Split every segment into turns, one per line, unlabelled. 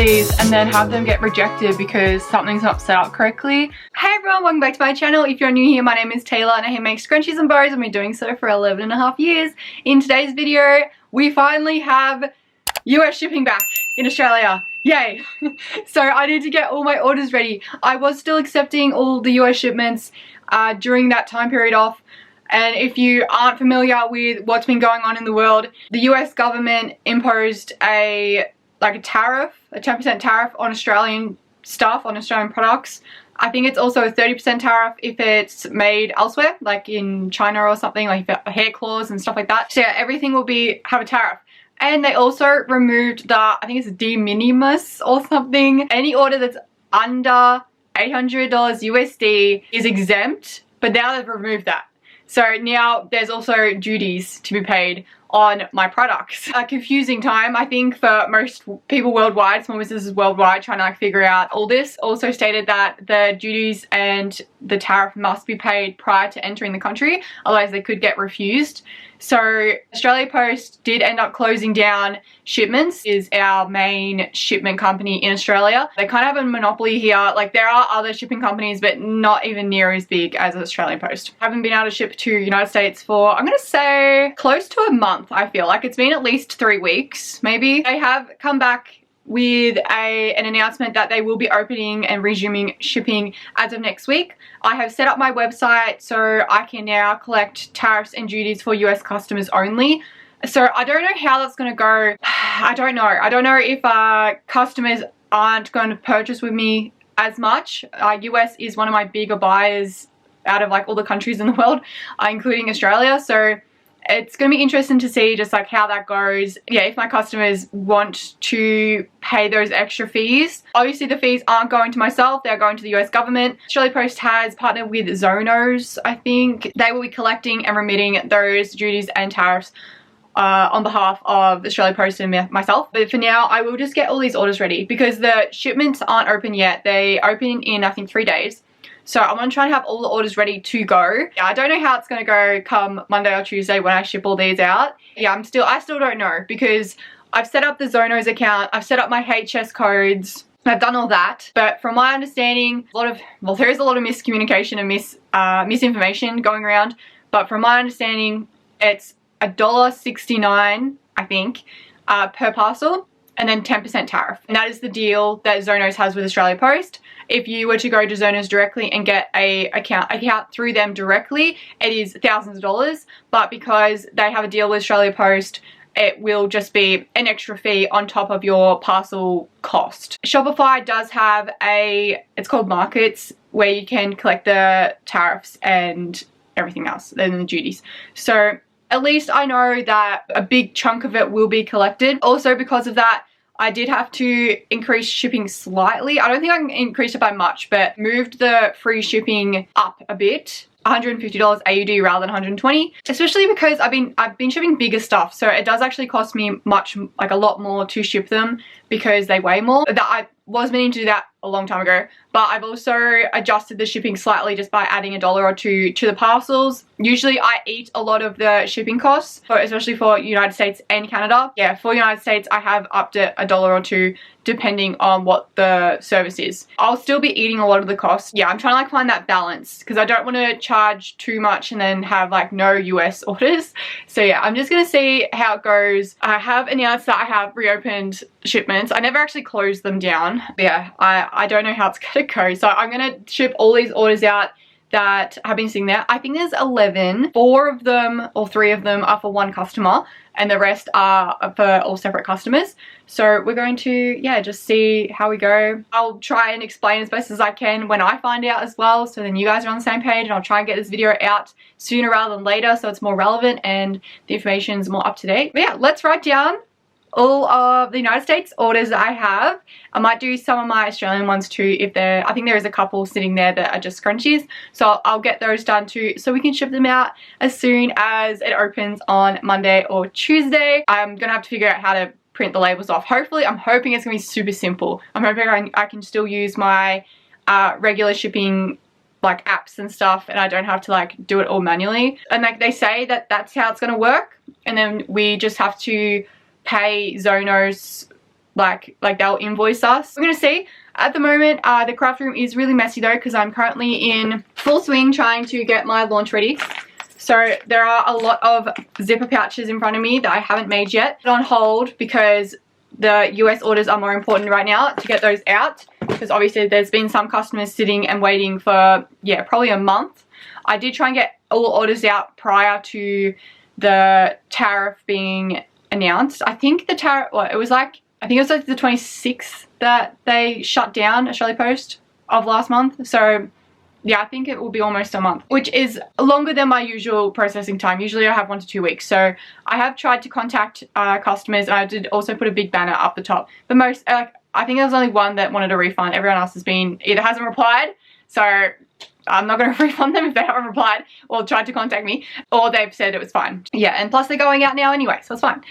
overseas and then have them get rejected because something's not set up correctly. Hey everyone, welcome back to my channel. If you're new here, my name is Taylor and I make scrunchies and bows. I've been doing so for 11.5 years. In today's video, we finally have US shipping back in Australia. Yay! So I need to get all my orders ready. I was still accepting all the US shipments during that time period off. And if you aren't familiar with what's been going on in the world, the US government imposed a tariff, a 10% tariff on Australian stuff, on Australian products. I think it's also a 30% tariff if it's made elsewhere, like in China or something, like hair claws and stuff like that. So yeah, everything will have a tariff. And they also removed the, I think it's de minimis or something. Any order that's under $800 USD is exempt, but now they've removed that. So now there's also duties to be paid on my products. A confusing time, I think, for most people worldwide, small businesses worldwide, trying to figure out all this. Also stated that the duties and the tariff must be paid prior to entering the country, otherwise they could get refused. So Australia Post did end up closing down shipments, is our main shipment company in Australia. They kind of have a monopoly here. Like, there are other shipping companies, but not even near as big as Australia Post. I haven't been able to ship to United States for, I'm gonna say, close to a month. I feel like it's been at least 3 weeks, maybe. They have come back with an announcement that they will be opening and resuming shipping as of next week. I have set up my website so I can now collect tariffs and duties for US customers only. So I don't know how that's going to go. I don't know. I don't know if customers aren't going to purchase with me as much. US is one of my bigger buyers out of all the countries in the world, including Australia. So it's going to be interesting to see just how that goes. Yeah, if my customers want to pay those extra fees. Obviously the fees aren't going to myself, they're going to the US government. Australia Post has partnered with Zonos, I think. They will be collecting and remitting those duties and tariffs on behalf of Australia Post and myself. But for now, I will just get all these orders ready because the shipments aren't open yet. They open in, I think, 3 days. So I'm going to try and have all the orders ready to go. Yeah, I don't know how it's going to go come Monday or Tuesday when I ship all these out. Yeah, I still don't know because I've set up the Zonos account. I've set up my HS codes. I've done all that. But from my understanding, there is a lot of miscommunication and misinformation going around. But from my understanding, it's $1.69, I think, per parcel. And then 10% tariff. And that is the deal that Zonos has with Australia Post. If you were to go to Zonos directly and get a account through them directly, it is thousands of dollars. But because they have a deal with Australia Post, it will just be an extra fee on top of your parcel cost. Shopify does have it's called Markets, where you can collect the tariffs and everything else, and the duties. So at least I know that a big chunk of it will be collected. Also, because of that, I did have to increase shipping slightly. I don't think I can increase it by much, but moved the free shipping up a bit. $150 AUD rather than 120, especially because I've been shipping bigger stuff, so it does actually cost me a lot more to ship them because they weigh more. That I was meaning to do that a long time ago, but I've also adjusted the shipping slightly just by adding $1 or $2 to the parcels. Usually I eat a lot of the shipping costs, especially for United States and Canada. Yeah, for United States I have upped it $1 or $2 depending on what the service is. I'll still be eating a lot of the costs. Yeah, I'm trying to find that balance because I don't want to charge too much and then have no US orders. So yeah, I'm just gonna see how it goes. I have announced that I have reopened shipments. I never actually closed them down. But yeah, I don't know how it's gonna go. So I'm gonna ship all these orders out that have been sitting there. I think there's 11. 4 of them or 3 of them are for one customer and the rest are for all separate customers. So we're going to, yeah, just see how we go. I'll try and explain as best as I can when I find out as well, so then you guys are on the same page, and I'll try and get this video out sooner rather than later so it's more relevant and the information is more up to date. But yeah, let's write down all of the United States orders that I have. I might do some of my Australian ones too if I think there is a couple sitting there that are just scrunchies. So I'll get those done too so we can ship them out as soon as it opens on Monday or Tuesday. I'm gonna have to figure out how to print the labels off. Hopefully, I'm hoping it's gonna be super simple. I'm hoping I can still use my regular shipping apps and stuff, and I don't have to do it all manually. And they say that that's how it's gonna work, and then we just have to pay Zonos like they'll invoice us. We're gonna see. At the moment, the craft room is really messy though, because I'm currently in full swing trying to get my launch ready. So there are a lot of zipper pouches in front of me that I haven't made yet. On hold because the US orders are more important right now to get those out, because obviously there's been some customers sitting and waiting for, yeah, probably a month. I did try and get all orders out prior to the tariff being announced. I think the tariff, well, it was like the 26th that they shut down Australia Post of last month. So yeah, I think it will be almost a month, which is longer than my usual processing time. Usually I have 1 to 2 weeks. So I have tried to contact customers, and I did also put a big banner up the top. But most, I think there was only one that wanted a refund. Everyone else has been, either hasn't replied, so I'm not going to refund them if they haven't replied or tried to contact me, or they've said it was fine. Yeah, and plus they're going out now anyway, so it's fine.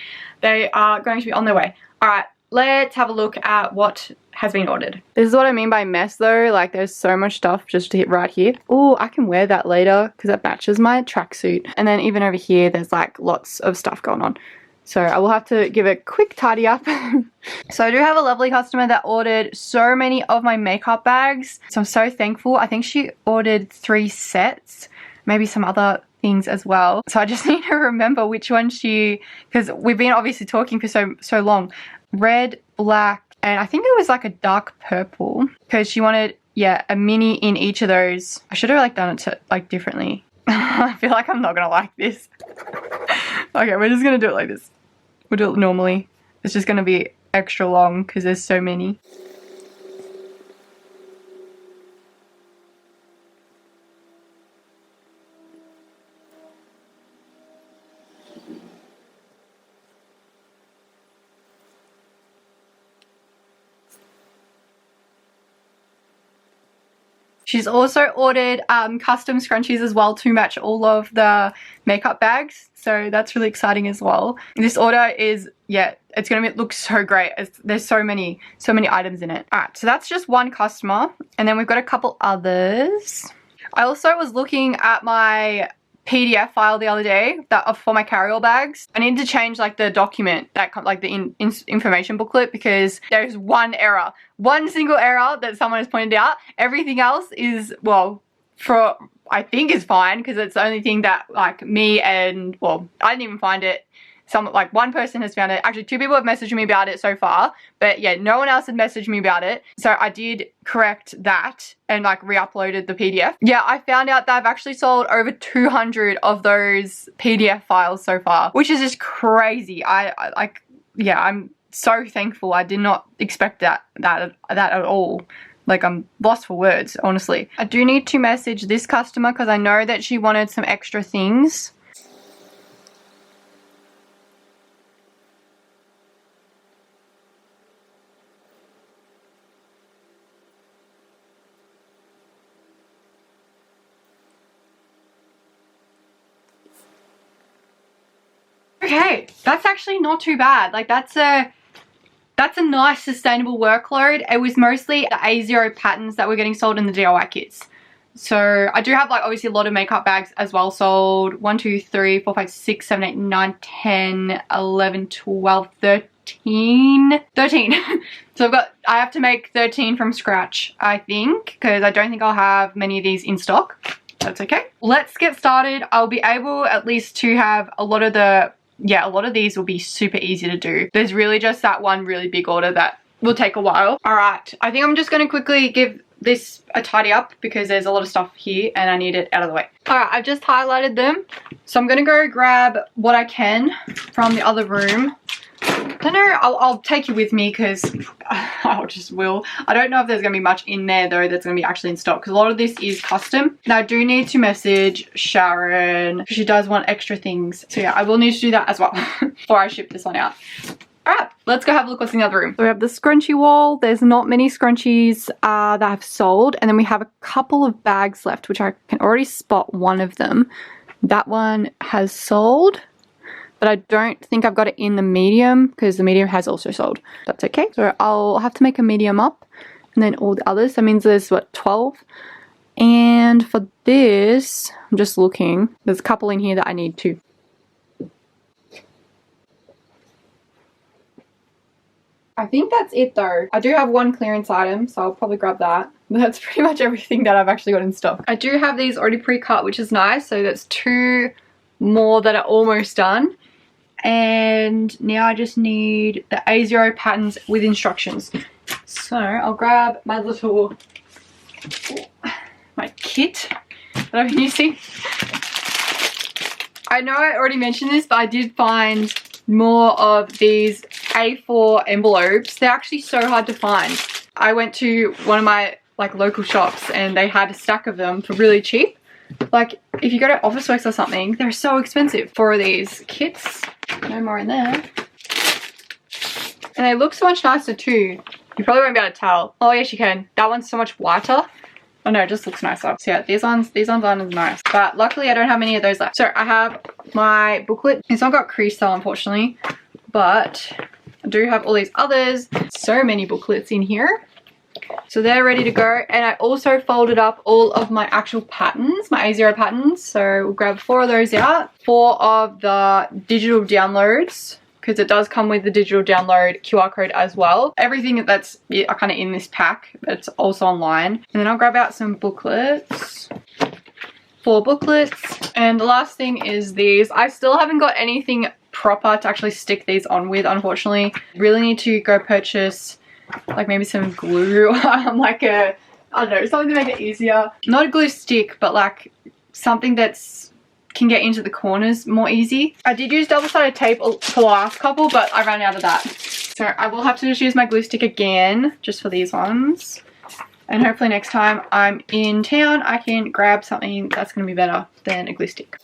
They are going to be on their way. Alright, let's have a look at what has been ordered. This is what I mean by mess though, like there's so much stuff just to hit right here. Oh, I can wear that later because that matches my tracksuit. And then even over here there's like lots of stuff going on. So I will have to give a quick tidy up. So I do have a lovely customer that ordered so many of my makeup bags. So I'm so thankful. I think she ordered 3 sets, maybe some other things as well. So I just need to remember which one she, because we've been obviously talking for so long. Red, black, and I think it was like a dark purple, because she wanted, yeah, a mini in each of those. I should have like done it to, like differently. I feel like I'm not gonna like this. Okay, we're just gonna do it like this. We'll do it normally. It's just gonna be extra long because there's so many. She's also ordered custom scrunchies as well to match all of the makeup bags. So that's really exciting as well. This order is, yeah, it's going to look so great. There's so many items in it. Alright, so that's just one customer. And then we've got a couple others. I also was looking at my PDF file the other day for my carry-all bags. I need to change like the document, that like the information booklet, because there's one error, one single error that someone has pointed out. Everything else is, well, I think is fine, because it's the only thing that like me and, well, I didn't even find it. Like one person has found it. Actually 2 people have messaged me about it so far, but yeah, no one else had messaged me about it. So I did correct that and like re-uploaded the PDF. Yeah, I found out that I've actually sold over 200 of those PDF files so far, which is just crazy. Yeah, I'm so thankful. I did not expect that at all. Like, I'm lost for words, honestly. I do need to message this customer because I know that she wanted some extra things. Okay, that's actually not too bad. Like, that's a nice sustainable workload. It was mostly the A0 patterns that were getting sold in the DIY kits. So I do have like obviously a lot of makeup bags as well sold. 1, 2, 3, 4, 5, 6, 7, 8, 9, 10, 11, 12, 13. 13. So I have to make 13 from scratch, I think, because I don't think I'll have many of these in stock. That's okay. Let's get started. I'll be able at least to have a lot of these will be super easy to do. There's really just that one really big order that will take a while. All right, I think I'm just going to quickly give this a tidy up because there's a lot of stuff here and I need it out of the way. All right, I've just highlighted them. So I'm going to go grab what I can from the other room. I don't know, I'll take you with me because I just will. I don't know if there's going to be much in there though that's going to be actually in stock because a lot of this is custom. Now I do need to message Sharon because she does want extra things. So yeah, I will need to do that as well before I ship this one out. Alright, let's go have a look what's in the other room. So we have the scrunchie wall. There's not many scrunchies that I've sold. And then we have a couple of bags left, which I can already spot one of them. That one has sold. But I don't think I've got it in the medium because the medium has also sold. That's okay. So I'll have to make a medium up and then all the others. That means there's what, 12? And for this, I'm just looking. There's a couple in here that I need too. I think that's it though. I do have one clearance item, so I'll probably grab that. That's pretty much everything that I've actually got in stock. I do have these already pre-cut, which is nice. So that's 2 more that are almost done. And now I just need the A0 patterns with instructions. So I'll grab my little, my kit that I've been using. I know I already mentioned this, but I did find more of these A4 envelopes. They're actually so hard to find. I went to one of my local shops and they had a stack of them for really cheap. Like if you go to Officeworks or something, they're so expensive for these kits. No more in there. And they look so much nicer too. You probably won't be able to tell. Oh yes you can. That one's so much whiter. Oh no, it just looks nicer. So yeah, these ones aren't as nice. But luckily I don't have many of those left. So I have my booklet. This one got creased though, unfortunately. But I do have all these others. So many booklets in here. So they're ready to go. And I also folded up all of my actual patterns, my A0 patterns. So we'll grab 4 of those out. 4 of the digital downloads, because it does come with the digital download QR code as well. Everything that's kind of in this pack, it's also online. And then I'll grab out some booklets. 4 booklets. And the last thing is these. I still haven't got anything proper to actually stick these on with, unfortunately. Really need to go purchase like maybe some glue, like I don't know, something to make it easier. Not a glue stick, but like something that's can get into the corners more easy. I did use double-sided tape for the last couple, but I ran out of that. So I will have to just use my glue stick again, just for these ones. And hopefully next time I'm in town, I can grab something that's going to be better than a glue stick.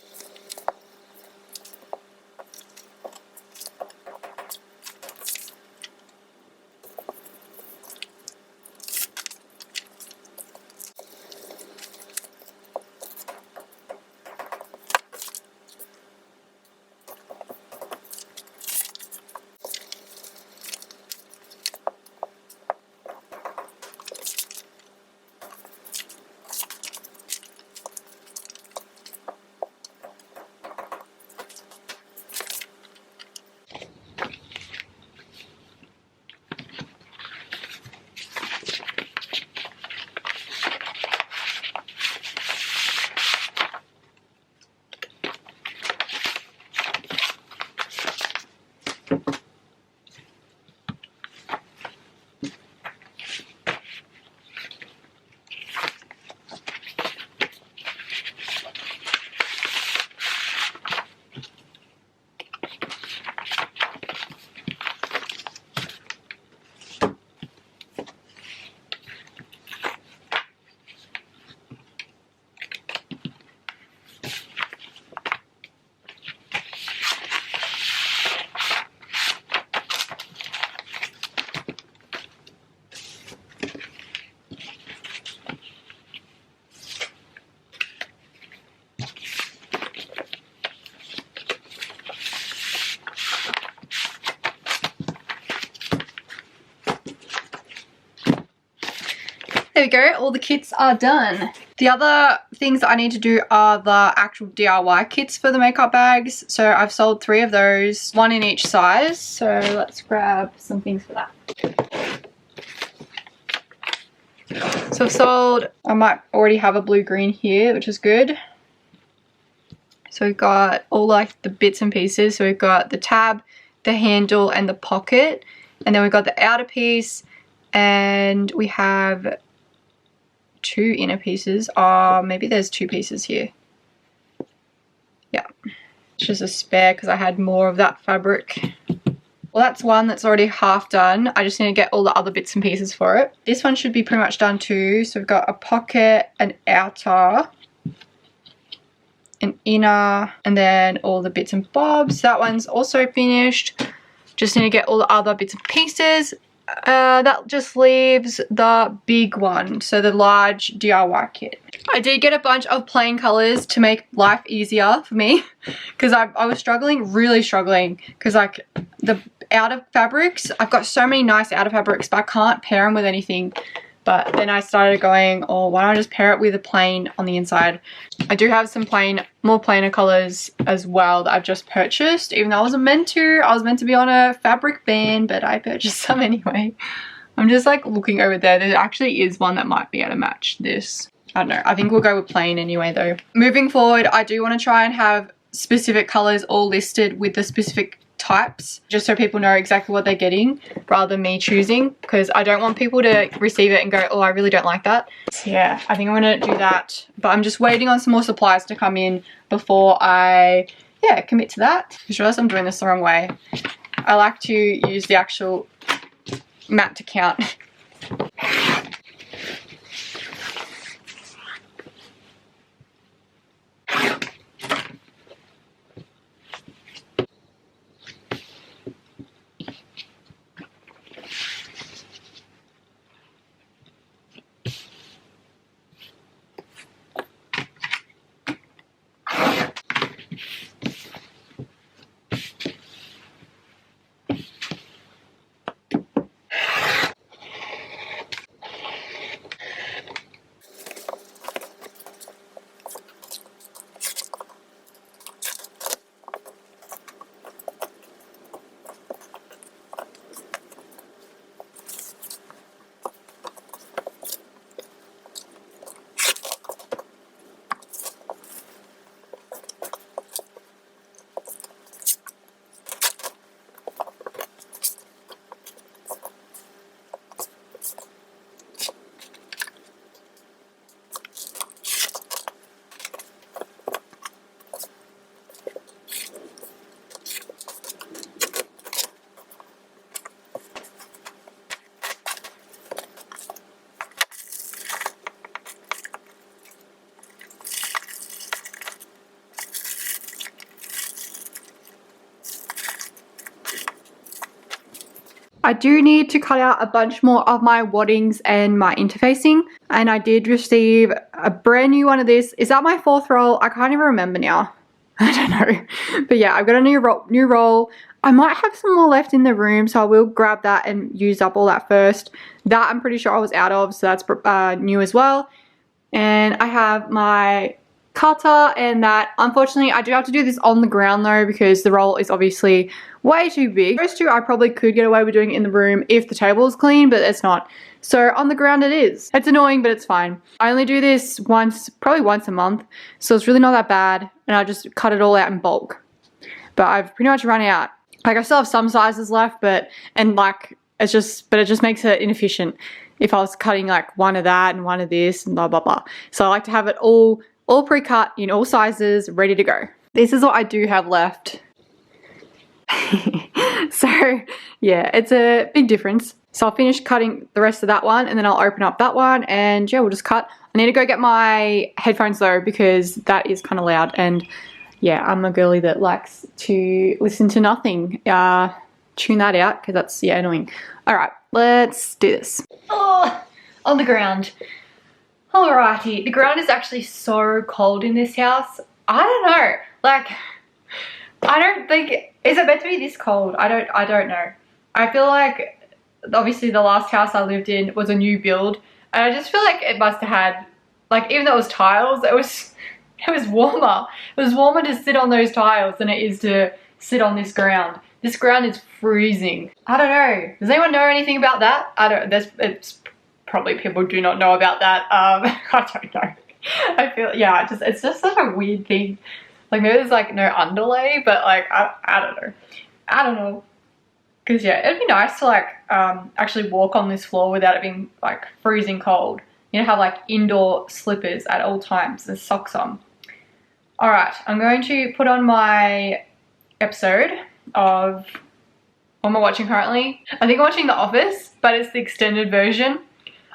There we go, all the kits are done. The other things that I need to do are the actual DIY kits for the makeup bags. So I've sold 3 of those, 1 in each size. So let's grab some things for that. So I've sold, I might already have a blue-green here, which is good. So we've got all like the bits and pieces. So we've got the tab, the handle, and the pocket. And then we've got the outer piece, and we have 2 inner pieces. Maybe there's 2 pieces here. Yeah, it's just a spare because I had more of that fabric. Well, that's one that's already half done. I just need to get all the other bits and pieces for it. This one should be pretty much done too. So we've got a pocket, an outer, an inner, and then all the bits and bobs. That one's also finished. Just need to get all the other bits and pieces. That just leaves the big one, so the large DIY kit. I did get a bunch of plain colors to make life easier for me because I was struggling, really struggling, because like the outer fabrics, I've got so many nice outer fabrics, but I can't pair them with anything But then I started going, oh, why don't I just pair it with a plain on the inside. I do have some more plainer colors as well that I've just purchased, even though I wasn't meant to. I was meant to be on a fabric ban, but I purchased some anyway. I'm just like looking over there. There actually is one that might be able to match this. I don't know. I think we'll go with plain anyway though. Moving forward, I do want to try and have specific colors all listed with the specific types, just so people know exactly what they're getting rather than me choosing, because I don't want people to receive it and go, oh, I really don't like that. So yeah, I think I'm gonna do that, but I'm just waiting on some more supplies to come in before I commit to that. I just realized I'm doing this the wrong way. I like to use the actual mat to count. I do need to cut out a bunch more of my waddings and my interfacing, and I did receive a brand new one of this. Is that my 4th roll? I can't even remember now. I don't know. But yeah, I've got a new roll. I might have some more left in the room, so I will grab that and use up all that first. That I'm pretty sure I was out of, so that's new as well. And I have my cutter and that. Unfortunately, I do have to do this on the ground though, because the roll is obviously way too big. Those two I probably could get away with doing it in the room if the table is clean, but it's not. So on the ground it is. It's annoying, but it's fine. I only do this probably once a month, so it's really not that bad, and I just cut it all out in bulk. But I've pretty much run out. Like, I still have some sizes left, but it just makes it inefficient if I was cutting like one of that and one of this and blah blah blah. So I like to have it all pre-cut in all sizes, ready to go. This is what I do have left. So yeah, it's a big difference. So I'll finish cutting the rest of that one, and then I'll open up that one, and yeah, we'll just cut. I need to go get my headphones though, because that is kind of loud, and yeah, I'm a girly that likes to listen to nothing. Tune that out, because that's, yeah, annoying. All right, let's do this. Oh, on the ground. Alrighty, the ground is actually so cold in this house. I don't know, like, I don't think, is it meant to be this cold? I don't know. I feel like, obviously the last house I lived in was a new build, and I just feel like it must have had, like, even though it was tiles, it was warmer. It was warmer to sit on those tiles than it is to sit on this ground. This ground is freezing. I don't know. Does anyone know anything about that? I don't, it's probably people do not know about that. I don't know. I feel, yeah, it's just such a weird thing. Like, maybe there's like no underlay, but like, I don't know. I don't know. Cause yeah, it'd be nice to like, actually walk on this floor without it being like freezing cold. You know, have like indoor slippers at all times and socks on. All right, I'm going to put on my episode of, what am I watching currently? I think I'm watching The Office, but it's the extended version.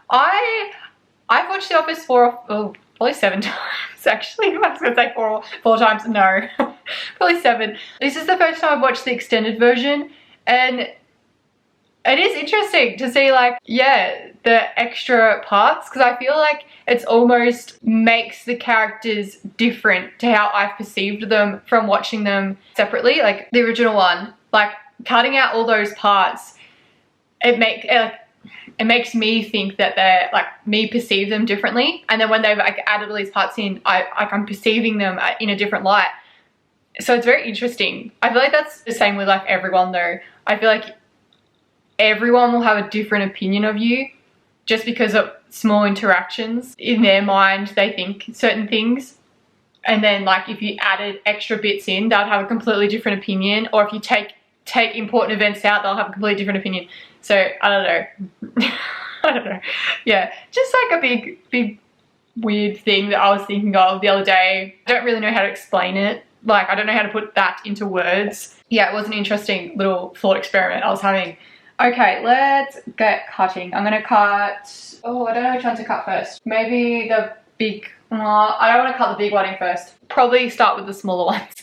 I've watched The Office probably 7 times actually. I was gonna say four times, no. Probably 7. This is the first time I've watched the extended version, and it is interesting to see, like, yeah, the extra parts, because I feel like it's almost makes the characters different to how I've perceived them from watching them separately, like the original one. Like, cutting out all those parts, it makes me think that they're like, me perceive them differently. And then when they've like added all these parts in, I'm perceiving them in a different light. So it's very interesting. I feel like that's the same with like everyone though. I feel like everyone will have a different opinion of you just because of small interactions. In their mind, they think certain things. And then like if you added extra bits in, they'll have a completely different opinion. Or if you take important events out, they'll have a completely different opinion. So I don't know. I don't know. Yeah, just like a big weird thing that I was thinking of the other day. I don't really know how to explain it. Like I don't know how to put that into words. Yeah, it was an interesting little thought experiment I was having. Okay, let's get cutting. I'm gonna cut, oh, I don't know which one to cut first. Maybe the big, I don't want to cut the big one in first. Probably start with the smaller ones.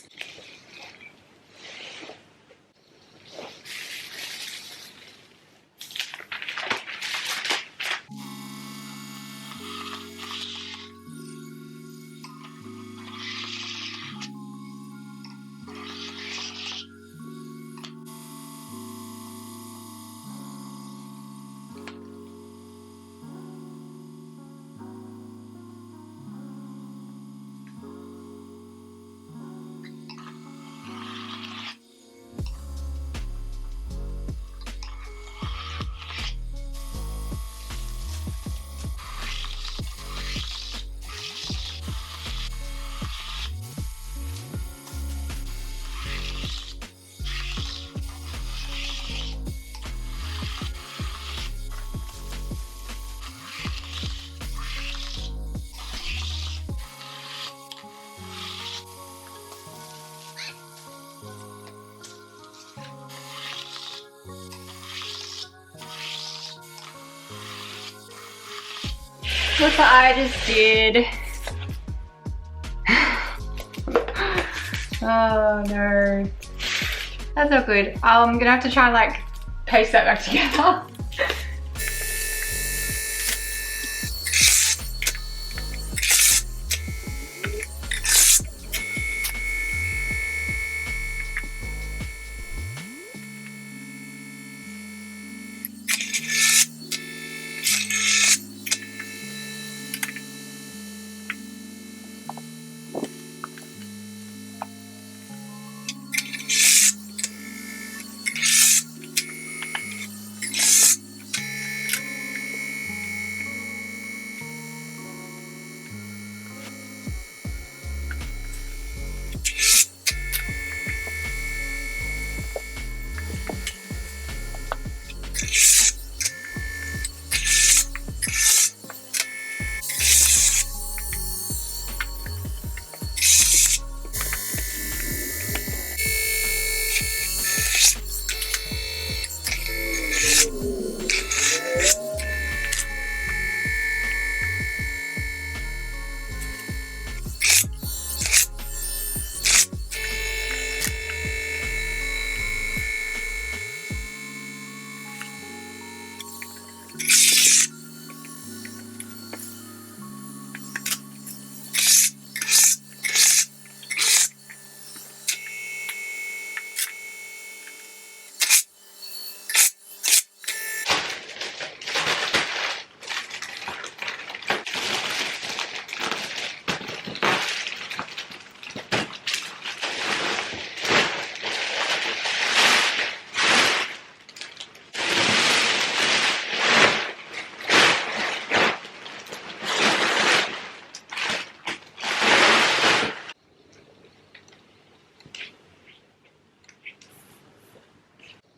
Look what I just did. Oh no. That's not good. I'm gonna have to try and like paste that back together.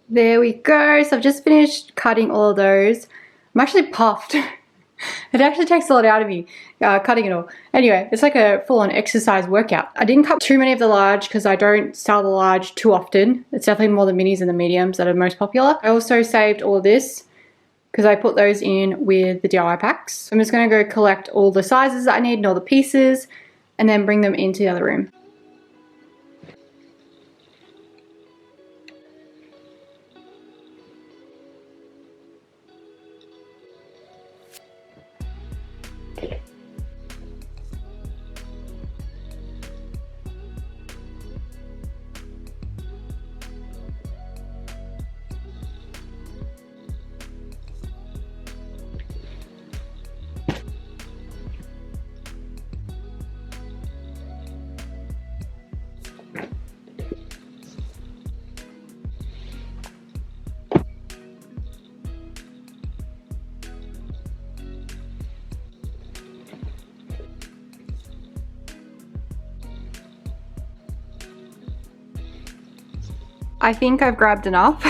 There we go. So I've just finished cutting all of those. I'm actually puffed. It actually takes a lot out of me, cutting it all. Anyway, it's like a full-on exercise workout. I didn't cut too many of the large because I don't sell the large too often. It's definitely more the minis and the mediums that are most popular. I also saved all of this because I put those in with the DIY packs. So I'm just going to go collect all the sizes that I need and all the pieces and then bring them into the other room. I think I've grabbed enough.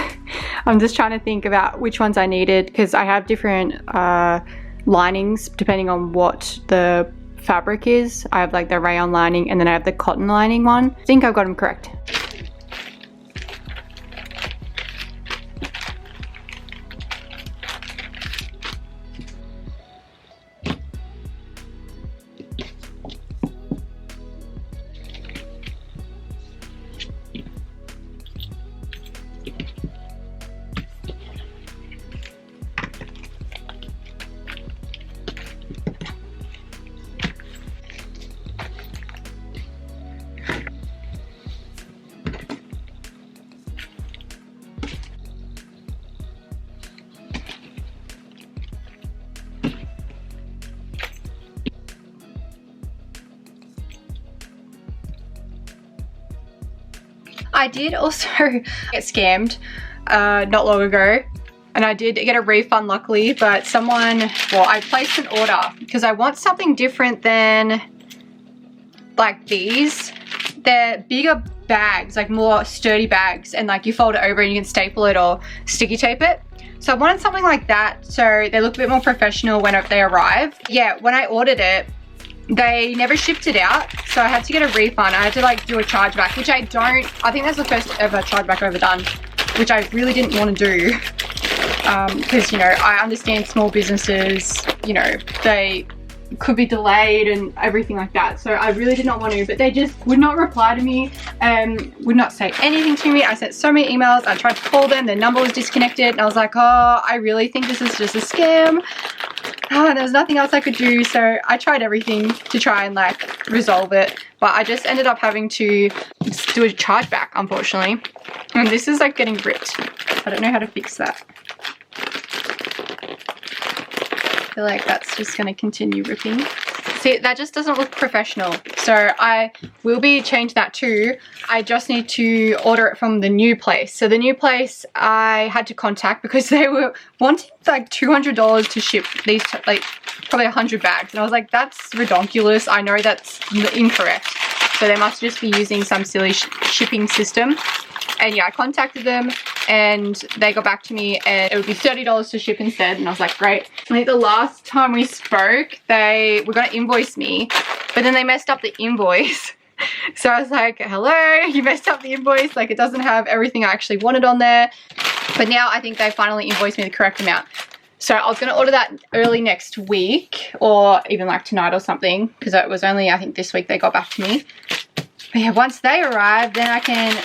I'm just trying to think about which ones I needed because I have different linings depending on what the fabric is. I have like the rayon lining and then I have the cotton lining one. I think I've got them correct. I did also get scammed not long ago, and I did get a refund luckily, but someone, well, I placed an order because I want something different than like these. They're bigger bags, like more sturdy bags, and like you fold it over and you can staple it or sticky tape it. So I wanted something like that so they look a bit more professional when they arrive. Yeah, when I ordered it, they never shipped it out, so I had to get a refund. I had to like do a chargeback, which I think that's the first ever chargeback I've ever done, which I really didn't want to do because, you know, I understand small businesses, you know, they could be delayed and everything like that, so I really did not want to, but they just would not reply to me and would not say anything to me. I sent so many emails, I tried to call them, their number was disconnected, and I was like, oh, I really think this is just a scam. There's nothing else I could do, so I tried everything to try and like resolve it, but I just ended up having to do a chargeback, unfortunately. And this is like getting ripped. I don't know how to fix that. I feel like that's just going to continue ripping. See, that just doesn't look professional, so I will be changing that too. I just need to order it from the new place. So the new place I had to contact because they were wanting like $200 to ship these, like probably 100 bags, and I was like, that's ridiculous. I know that's incorrect, so they must just be using some silly shipping system. And yeah, I contacted them and they got back to me and it would be $30 to ship instead, and I was like, great. I think the last time we spoke, they were going to invoice me, but then they messed up the invoice. So I was like, hello, you messed up the invoice, like it doesn't have everything I actually wanted on there. But now I think they finally invoiced me the correct amount. So I was going to order that early next week, or even like tonight or something, because it was only, I think, this week they got back to me. But yeah, once they arrive, then I can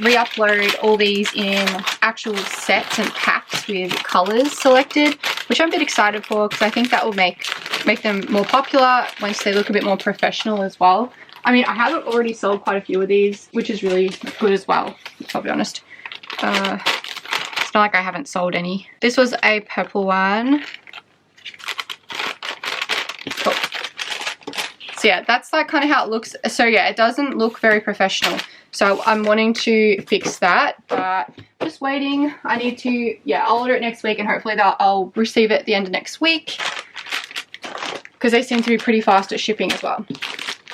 re-upload all these in actual sets and packs with colors selected, which I'm a bit excited for because I think that will make them more popular once they look a bit more professional as well. I mean, I have already sold quite a few of these, which is really good as well, I'll be honest. It's not like I haven't sold any. This was a purple one. Cool. So yeah, that's like kind of how it looks. So yeah, it doesn't look very professional. So I'm wanting to fix that, but just waiting. I need to, yeah, I'll order it next week and hopefully I'll receive it at the end of next week because they seem to be pretty fast at shipping as well.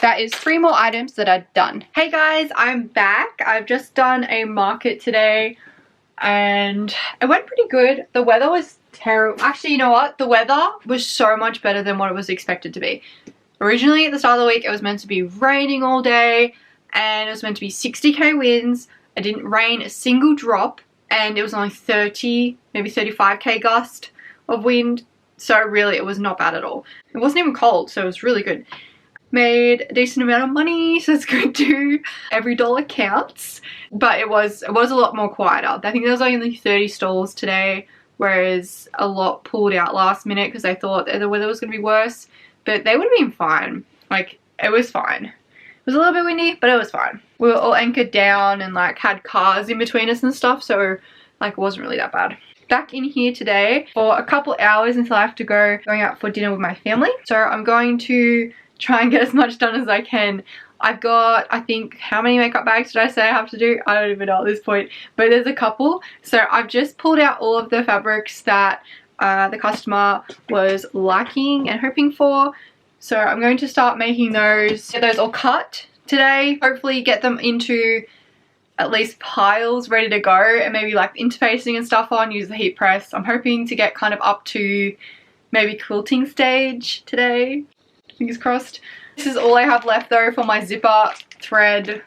That is 3 more items that are done. Hey guys, I'm back. I've just done a market today and it went pretty good. The weather was terrible. Actually, you know what? The weather was so much better than what it was expected to be. Originally at the start of the week, it was meant to be raining all day. And it was meant to be 60k winds. It didn't rain a single drop, and it was only 30, maybe 35k gust of wind. So really, it was not bad at all. It wasn't even cold, so it was really good. Made a decent amount of money, so it's good too. Every dollar counts, but it was a lot more quieter. I think there was only 30 stalls today, whereas a lot pulled out last minute because they thought the weather was going to be worse. But they would have been fine. Like, it was fine. It was a little bit windy, but it was fine. We were all anchored down and like had cars in between us and stuff, so like it wasn't really that bad. Back in here today for a couple hours until I have to going out for dinner with my family. So I'm going to try and get as much done as I can. I've got, I think, how many makeup bags did I say I have to do? I don't even know at this point, but there's a couple. So I've just pulled out all of the fabrics that the customer was liking and hoping for. So I'm going to start making those, get those all cut today. Hopefully get them into at least piles ready to go, and maybe like interfacing and stuff on, use the heat press. I'm hoping to get kind of up to maybe quilting stage today. Fingers crossed. This is all I have left though for my zipper thread,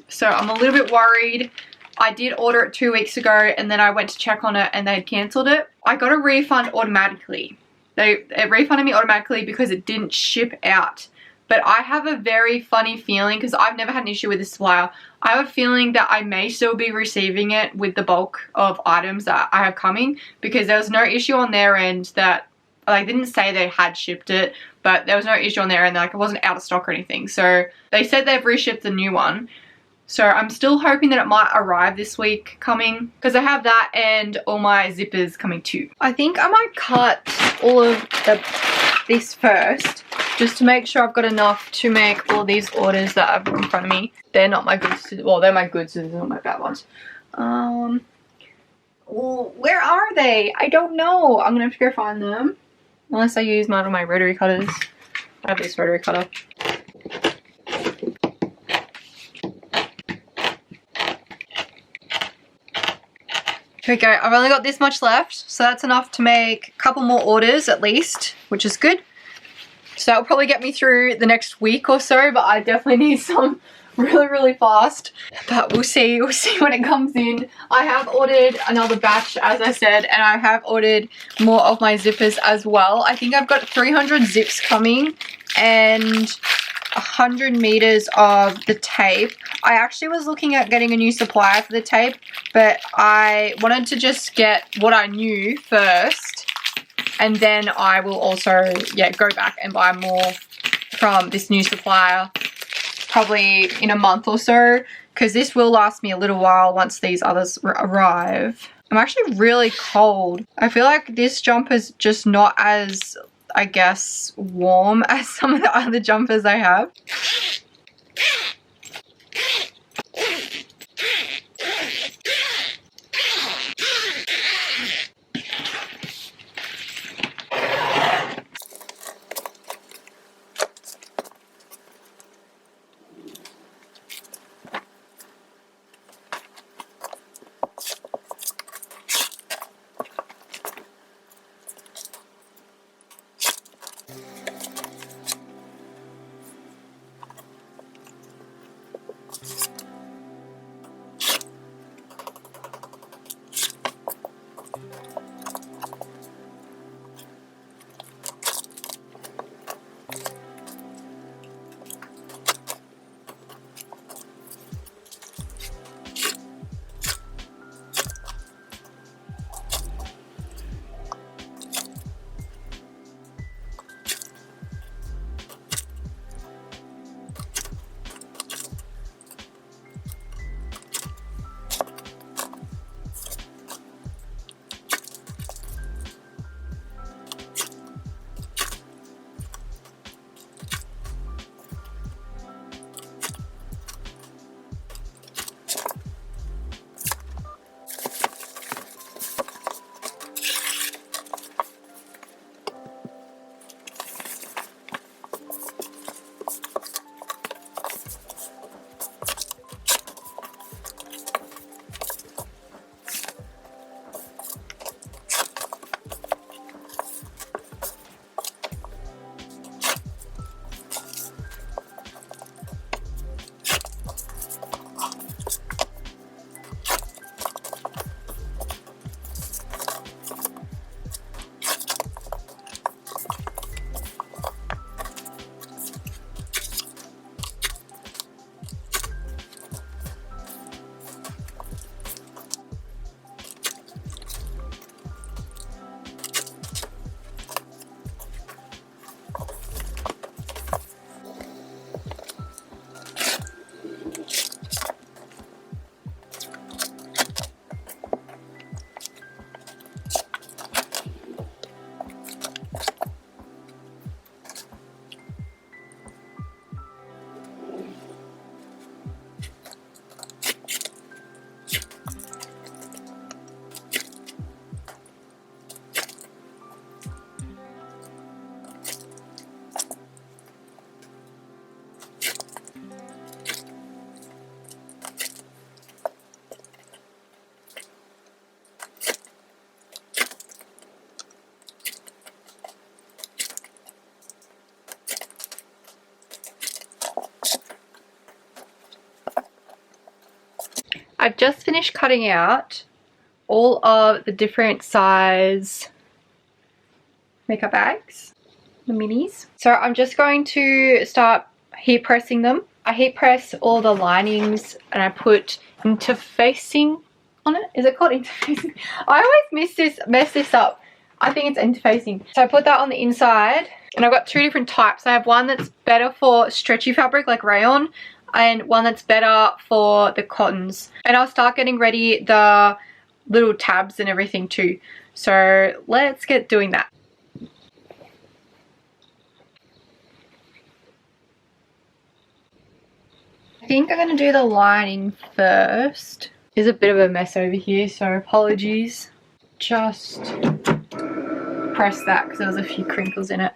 so I'm a little bit worried. I did order it 2 weeks ago and then I went to check on it and they had cancelled it. I got a refund automatically. It refunded me automatically because it didn't ship out. But I have a very funny feeling, because I've never had an issue with this supplier. I have a feeling that I may still be receiving it with the bulk of items that I have coming, because there was no issue on their end that, like, they didn't say they had shipped it, but there was no issue on their end, like it wasn't out of stock or anything. So they said they've reshipped the new one. So I'm still hoping that it might arrive this week coming, because I have that and all my zippers coming too. I think I might cut all of this first, just to make sure I've got enough to make all these orders that I've got in front of me. They're not my good, well, they're my good, so they're not my bad ones. Well, where are they? I don't know. I'm gonna have to go find them. Unless I use one of my rotary cutters. I have this rotary cutter. Here we go. I've only got this much left, so that's enough to make a couple more orders at least, which is good. So that'll probably get me through the next week or so, but I definitely need some really fast. But we'll see when it comes in. I have ordered another batch, as I said, and I have ordered more of my zippers as well. I think I've got 300 zips coming and 100 meters of the tape. I actually was looking at getting a new supplier for the tape, but I wanted to just get what I knew first, and then I will also, yeah, go back and buy more from this new supplier probably in a month or so, because this will last me a little while once these others arrive. I'm actually really cold. I feel like this jumper's just not as, I guess, warm as some of the other jumpers I have. I've just finished cutting out all of the different size makeup bags, the minis. So I'm just going to start heat pressing them. I heat press all the linings and I put interfacing on it. Is it called interfacing? I always mess this up. I think it's interfacing. So I put that on the inside, and I've got two different types. I have one that's better for stretchy fabric like rayon, and one that's better for the cottons. And I'll start getting ready the little tabs and everything too. So let's get doing that. I think I'm going to do the lining first. There's a bit of a mess over here, so apologies. Just press that because there was a few crinkles in it.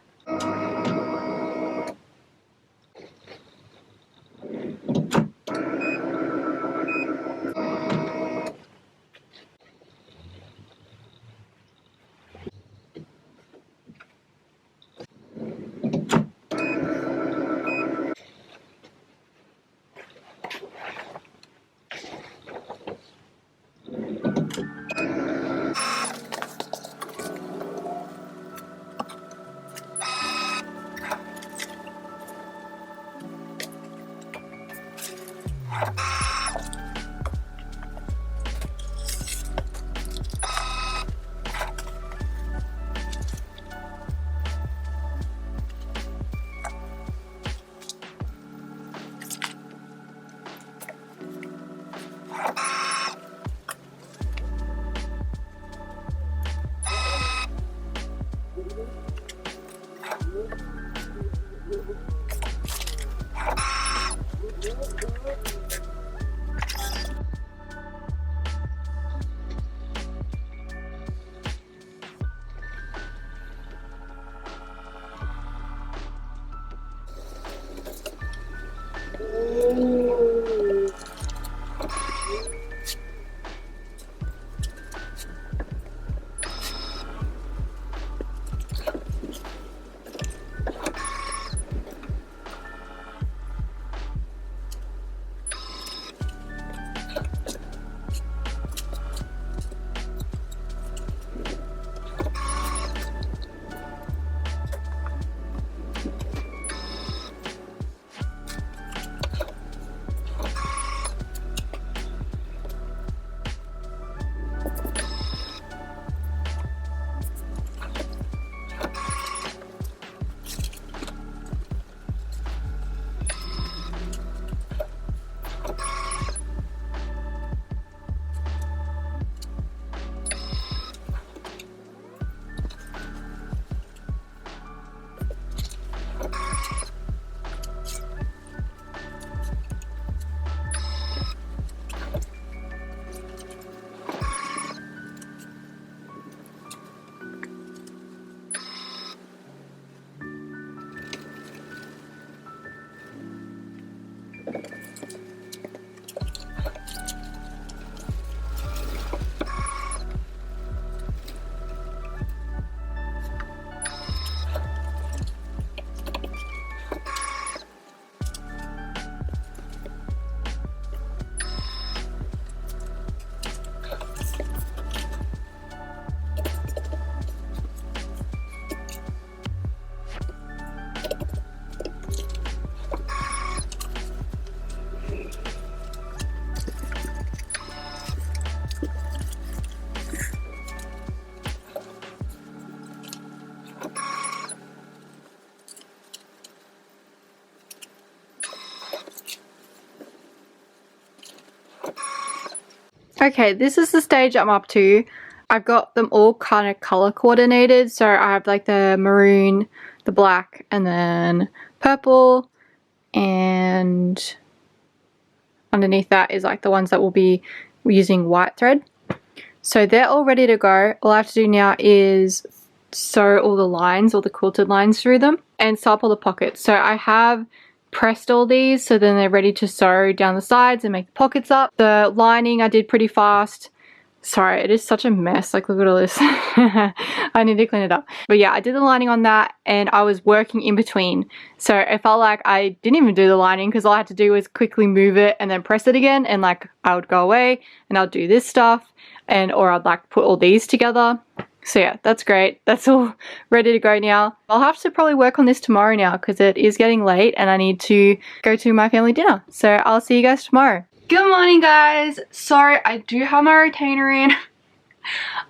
Okay, this is the stage I'm up to. I've got them all kind of color coordinated. So I have like the maroon, the black, and then purple. And underneath that is like the ones that will be using white thread. So they're all ready to go. All I have to do now is sew all the lines, all the quilted lines through them, and sew up all the pockets. So I have pressed all these, so then they're ready to sew down the sides and make the pockets up. The lining I did pretty fast, Sorry, it is such a mess. Like, look at all this. I need to clean it up. But yeah, I did the lining on that and I was working in between. So it felt like I didn't even do the lining because all I had to do was quickly move it and then press it again, and like I would go away and I'll do this stuff, and or I'd like put all these together. So yeah, that's great. That's all ready to go now. I'll have to probably work on this tomorrow now because it is getting late and I need to go to my family dinner. So I'll see you guys tomorrow. Good morning, guys. Sorry, I do have my retainer in.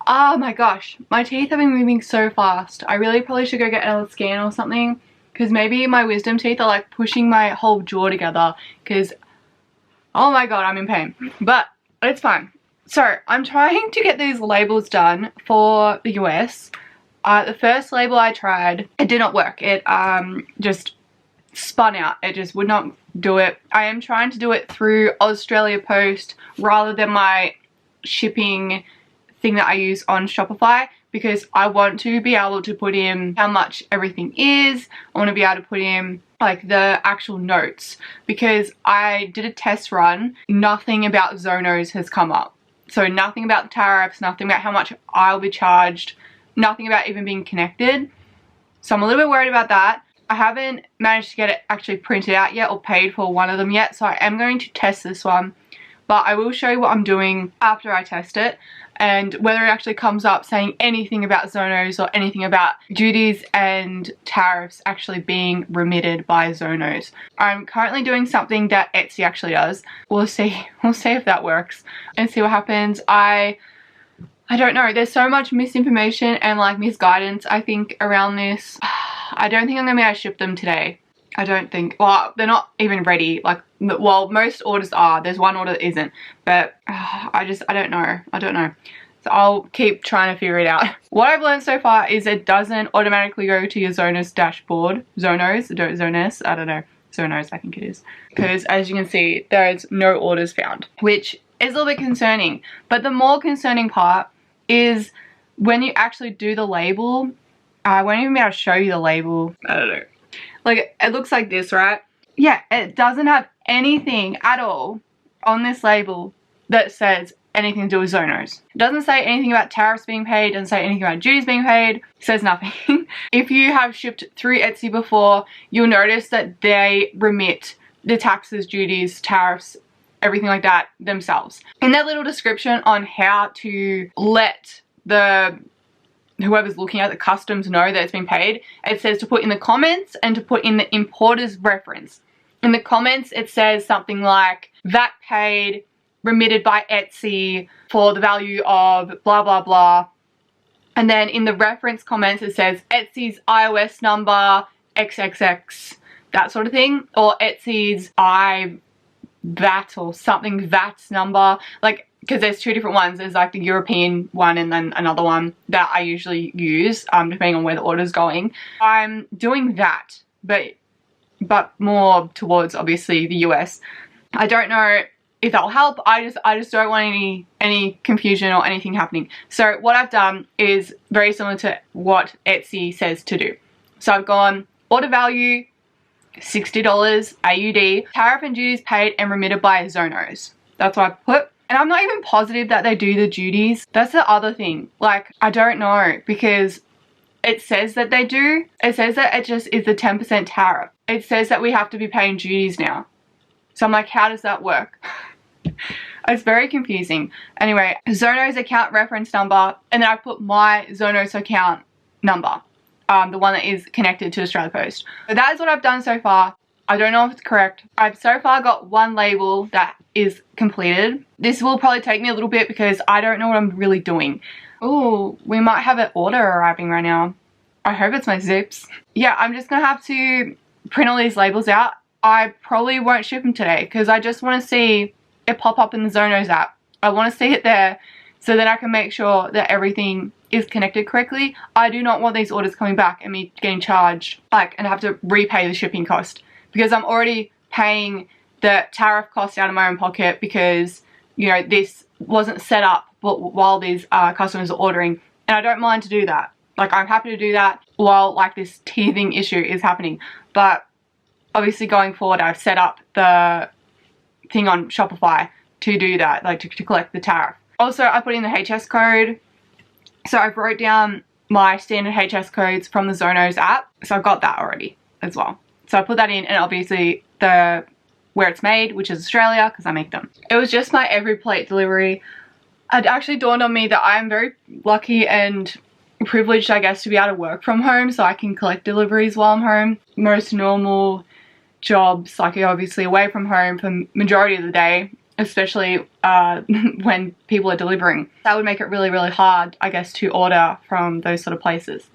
Oh my gosh, my teeth have been moving so fast. I really probably should go get another scan or something, because maybe my wisdom teeth are like pushing my whole jaw together, because oh my god, I'm in pain. But it's fine. So I'm trying to get these labels done for the US. The first label I tried, it did not work. It just spun out. It just would not do it. I am trying to do it through Australia Post rather than my shipping thing that I use on Shopify, because I want to be able to put in how much everything is. I want to be able to put in like the actual notes, because I did a test run. Nothing about Zonos has come up. So nothing about the tariffs, nothing about how much I'll be charged, nothing about even being connected. So I'm a little bit worried about that. I haven't managed to get it actually printed out yet or paid for one of them yet, so I am going to test this one. But I will show you what I'm doing after I test it, and whether it actually comes up saying anything about Zonos or anything about duties and tariffs actually being remitted by Zonos. I'm currently doing something that Etsy actually does. We'll see if that works and see what happens. I don't know, there's so much misinformation and like misguidance I think around this. I don't think I'm gonna be able to ship them today. I don't think. Well, they're not even ready. Like, well, most orders are. There's one order that isn't. But I don't know. So I'll keep trying to figure it out. What I've learned so far is it doesn't automatically go to your Zonos dashboard. Zonos, I don't know. Zonos, I think it is. Because as you can see, there's no orders found, which is a little bit concerning. But the more concerning part is when you actually do the label. I won't even be able to show you the label. I don't know. Like, it looks like this, right? Yeah, it doesn't have anything at all on this label that says anything to do with Zonos. It doesn't say anything about tariffs being paid, doesn't say anything about duties being paid, it says nothing. If you have shipped through Etsy before, you'll notice that they remit the taxes, duties, tariffs, everything like that themselves. In that little description on how to let whoever's looking at the customs know that it's been paid, it says to put in the comments and to put in the importer's reference. In the comments it says something like VAT paid, remitted by Etsy for the value of blah blah blah, and then in the reference comments it says Etsy's iOS number XXX, that sort of thing, or Etsy's VAT or something VAT's number, like, because there's two different ones. There's like the European one and then another one that I usually use depending on where the order's going. I'm doing that, but more towards obviously the US. I don't know if that'll help. I just don't want any confusion or anything happening. So what I've done is very similar to what Etsy says to do. So I've gone order value $60 AUD, tariff and duties paid and remitted by Zonos. That's what I put. And I'm not even positive that they do the duties. That's the other thing. Like, I don't know, because it says that they do. It says that it just is the 10% tariff. It says that we have to be paying duties now. So I'm like, how does that work? It's very confusing. Anyway, Zonos account reference number, and then I put my Zonos account number, the one that is connected to Australia Post. So that is what I've done so far. I don't know if it's correct. I've so far got one label that is completed. This will probably take me a little bit because I don't know what I'm really doing. Oh, we might have an order arriving right now. I hope it's my zips. Yeah, I'm just gonna have to print all these labels out. I probably won't ship them today because I just want to see it pop up in the Zonos app. I want to see it there so that I can make sure that everything is connected correctly. I do not want these orders coming back and me getting charged and have to repay the shipping cost, because I'm already paying the tariff cost out of my own pocket because, you know, this wasn't set up while these customers are ordering, and I don't mind to do that. Like, I'm happy to do that while like this teething issue is happening. But obviously going forward, I've set up the thing on Shopify to do that, like to collect the tariff. Also, I put in the HS code. So I wrote down my standard HS codes from the Zonos app. So I've got that already as well. So I put that in, and obviously the where it's made, which is Australia, because I make them. It was just my every plate delivery. It actually dawned on me that I'm very lucky and privileged, I guess, to be able to work from home, so I can collect deliveries while I'm home. Most normal jobs, like, you're obviously away from home for majority of the day, especially when people are delivering. That would make it really, really hard, I guess, to order from those sort of places,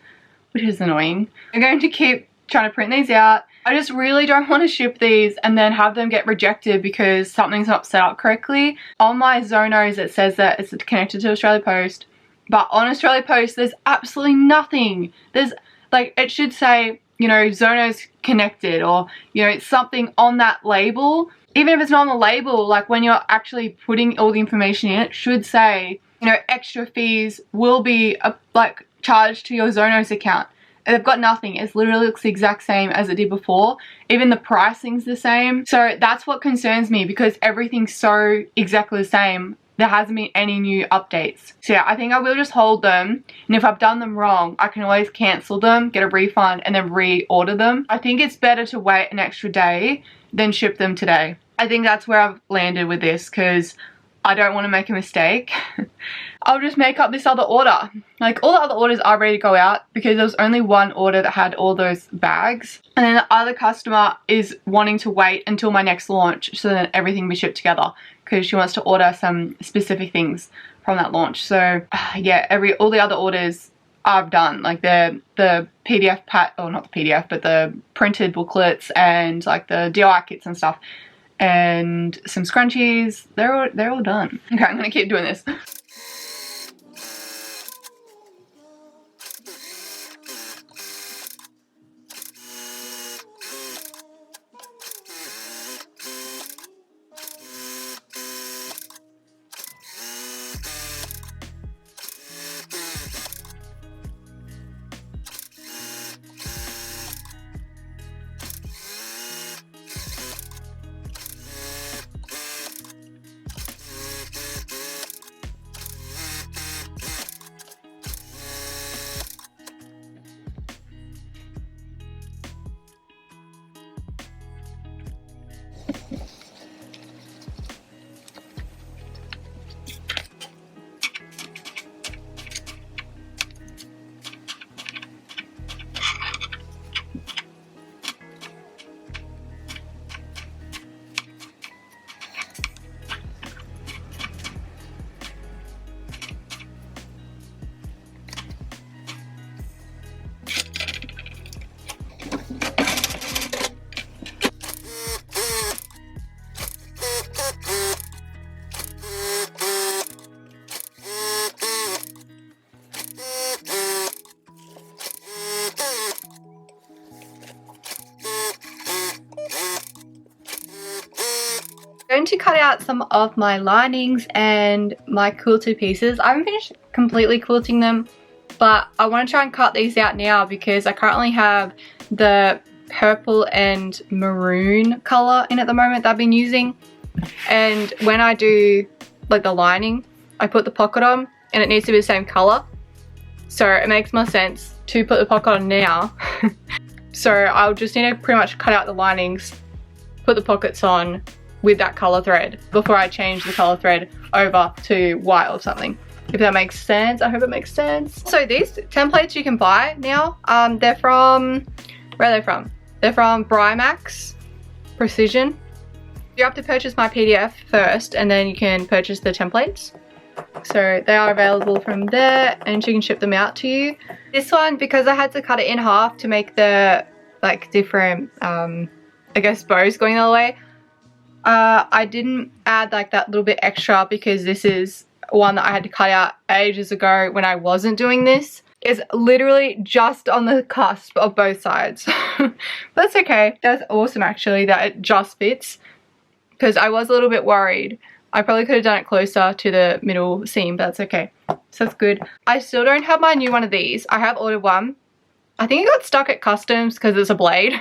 which is annoying. I'm going to keep trying to print these out. I just really don't want to ship these and then have them get rejected because something's not set up correctly. On my Zonos it says that it's connected to Australia Post, but on Australia Post there's absolutely nothing. There's like, it should say, you know, Zonos connected, or, you know, something on that label. Even if it's not on the label, like when you're actually putting all the information in, it should say, you know, extra fees will be like charged to your Zonos account. They've got nothing. It literally looks the exact same as it did before. Even the pricing's the same. So that's what concerns me, because everything's so exactly the same. There hasn't been any new updates. So yeah, I think I will just hold them. And if I've done them wrong, I can always cancel them, get a refund, and then reorder them. I think it's better to wait an extra day than ship them today. I think that's where I've landed with this, because I don't want to make a mistake. I'll just make up this other order. Like, all the other orders are ready to go out because there was only one order that had all those bags. And then the other customer is wanting to wait until my next launch so that everything be shipped together, because she wants to order some specific things from that launch. So yeah, all the other orders I've done, like the PDF or not the PDF, but the printed booklets and like the DIY kits and stuff, and some scrunchies, they're all done. Okay, I'm gonna keep doing this. Going to cut out some of my linings and my quilted pieces. I haven't finished completely quilting them, but I want to try and cut these out now because I currently have the purple and maroon color in at the moment that I've been using. And when I do like the lining, I put the pocket on and it needs to be the same color. So it makes more sense to put the pocket on now. So I'll just need to pretty much cut out the linings, put the pockets on with that color thread before I change the color thread over to white or something, if that makes sense. I hope it makes sense. So these templates you can buy now, they're from, where are they from? They're from Brymax Precision. You have to purchase my PDF first and then you can purchase the templates. So they are available from there and she can ship them out to you. This one, because I had to cut it in half to make the like different I guess bows going the other way, I didn't add like that little bit extra because this is one that I had to cut out ages ago when I wasn't doing this. It's literally just on the cusp of both sides. But that's okay. That's awesome actually that it just fits, because I was a little bit worried. I probably could have done it closer to the middle seam, but that's okay. So that's good. I still don't have my new one of these. I have ordered one. I think it got stuck at customs because it's a blade.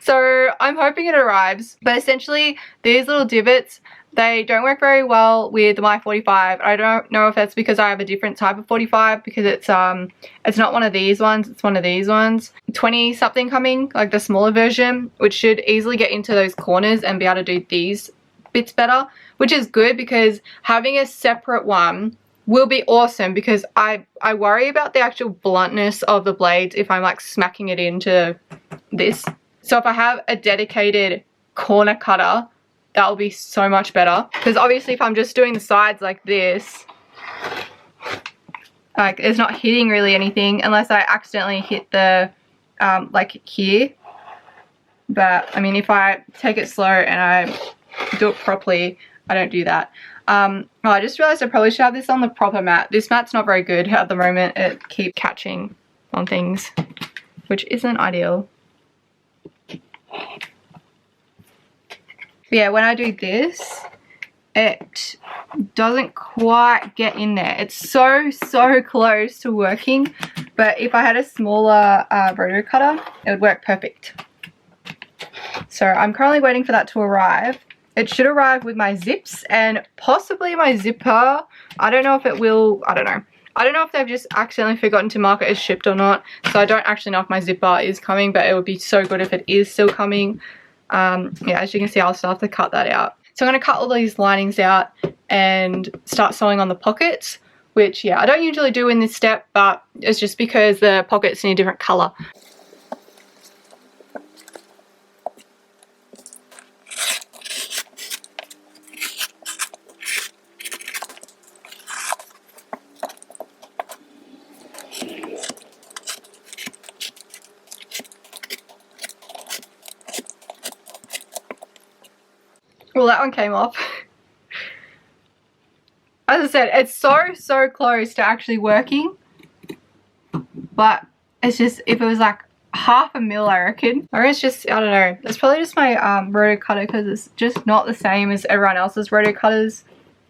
So I'm hoping it arrives. But essentially these little divots They don't work very well with my 45. I don't know if that's because I have a different type of 45, because it's not one of these ones, it's one of these ones. 20 something coming, like the smaller version, which should easily get into those corners and be able to do these bits better, which is good because having a separate one will be awesome, because I worry about the actual bluntness of the blades if I'm like smacking it into this. So if I have a dedicated corner cutter, that will be so much better, because obviously if I'm just doing the sides like this, like it's not hitting really anything unless I accidentally hit the like here. But I mean, if I take it slow and I do it properly, I don't do that. Oh, I just realized I probably should have this on the proper mat. This mat's not very good at the moment. It keeps catching on things, which isn't ideal. Yeah, when I do this, it doesn't quite get in there. It's so close to working, but if I had a smaller rotary cutter, it would work perfect. So I'm currently waiting for that to arrive. It should arrive with my zips and possibly my zipper. I don't know if it will, I don't know. I don't know if they've just accidentally forgotten to mark it as shipped or not, so I don't actually know if my zipper is coming, but it would be so good if it is still coming. Yeah, as you can see, I'll still have to cut that out. So I'm going to cut all these linings out and start sewing on the pockets, which, yeah, I don't usually do in this step, but it's just because the pockets need a different colour. Well, that one came off. As I said, it's so close to actually working, but it's just, if it was like half a mil, I reckon. Or it's just, I don't know, it's probably just my roto cutter, because it's just not the same as everyone else's roto cutters,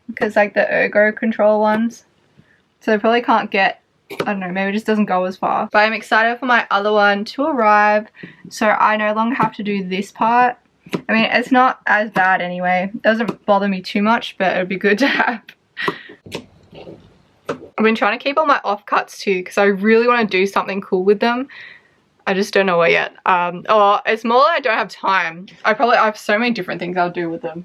because like the ergo control ones, so they probably can't get, I don't know, maybe it just doesn't go as far. But I'm excited for my other one to arrive, so I no longer have to do this part. I mean, it's not as bad anyway. It doesn't bother me too much, but it would be good to have. I've been trying to keep all my offcuts too, because I really want to do something cool with them. I just don't know what yet. Or it's more that I don't have time. I have so many different things I'll do with them.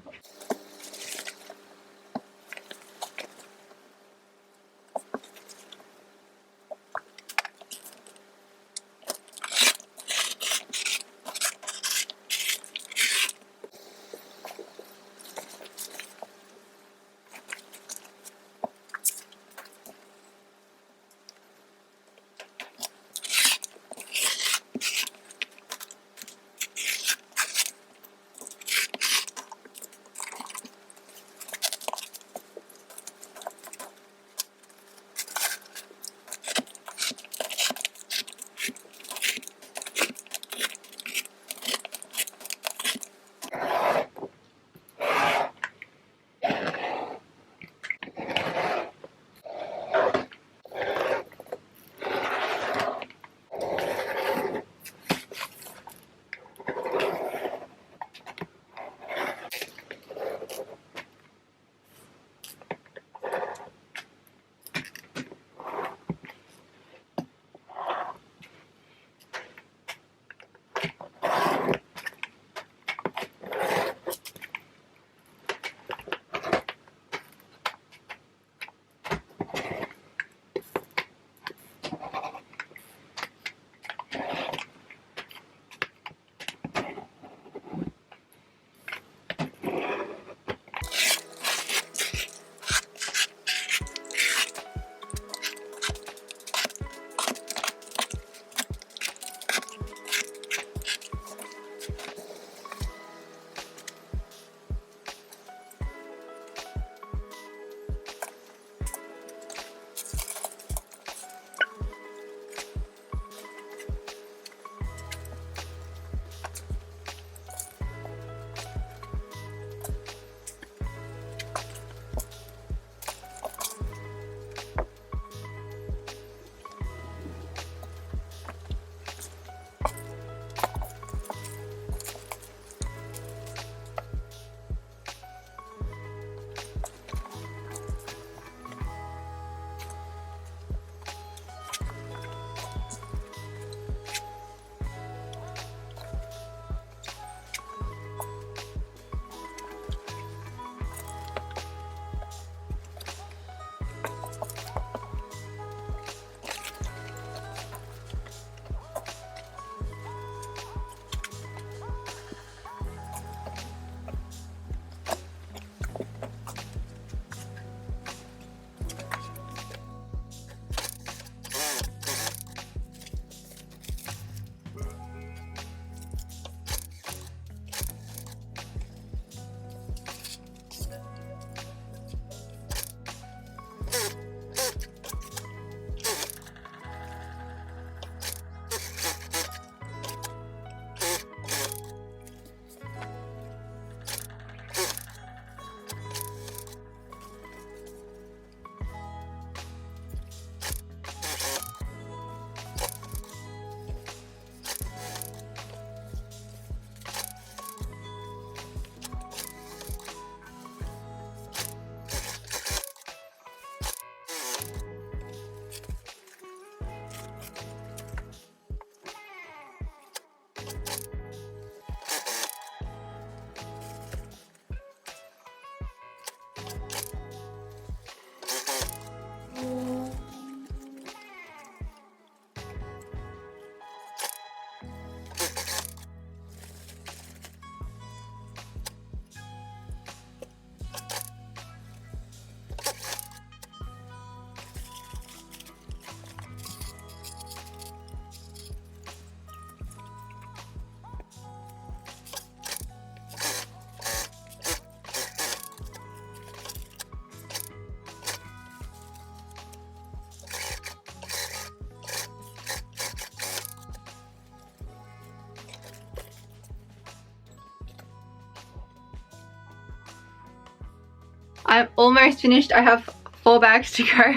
I'm almost finished. I have 4 bags to go.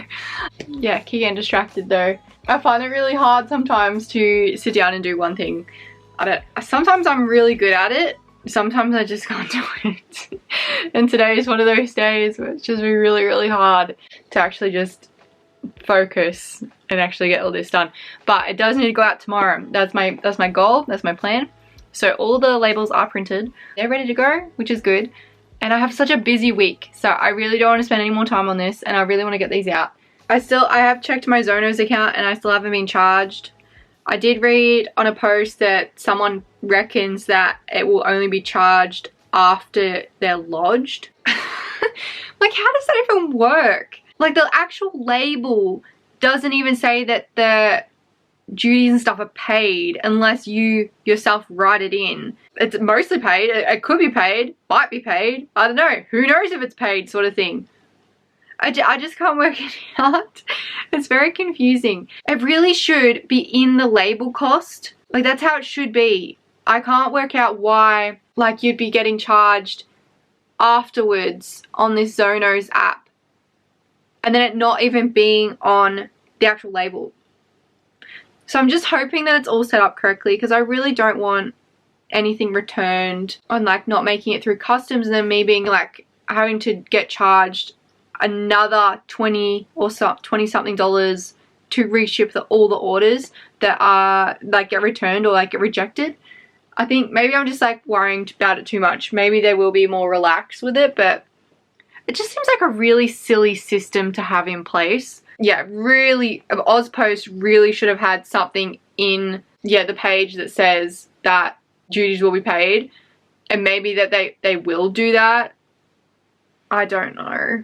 Yeah, keep getting distracted though. I find it really hard sometimes to sit down and do one thing. Sometimes I'm really good at it. Sometimes I just can't do it. And today is one of those days where it's just really, really hard to actually just focus and actually get all this done. But it does need to go out tomorrow. That's my goal. That's my plan. So all the labels are printed. They're ready to go, which is good. And I have such a busy week, so I really don't want to spend any more time on this, and I really want to get these out. I have checked my Zonos account and I still haven't been charged. I did read on a post that someone reckons that it will only be charged after they're lodged. Like, how does that even work? Like, the actual label doesn't even say that the duties and stuff are paid unless you yourself write it in. It's mostly paid. It could be paid, might be paid. I don't know. Who knows if it's paid, sort of thing. I just can't work it out. It's very confusing. It really should be in the label cost. Like, that's how it should be. I can't work out why, like, you'd be getting charged afterwards on this Zonos app and then it not even being on the actual label. So I'm just hoping that it's all set up correctly, because I really don't want anything returned on, like, not making it through customs and then me being like having to get charged another 20 or so 20 something dollars to reship all the orders that are like get returned or like get rejected. I think maybe I'm just like worrying about it too much. Maybe they will be more relaxed with it, but it just seems like a really silly system to have in place. Yeah, really, AusPost really should have had something in, yeah, the page that says that duties will be paid, and maybe that they will do that. I don't know.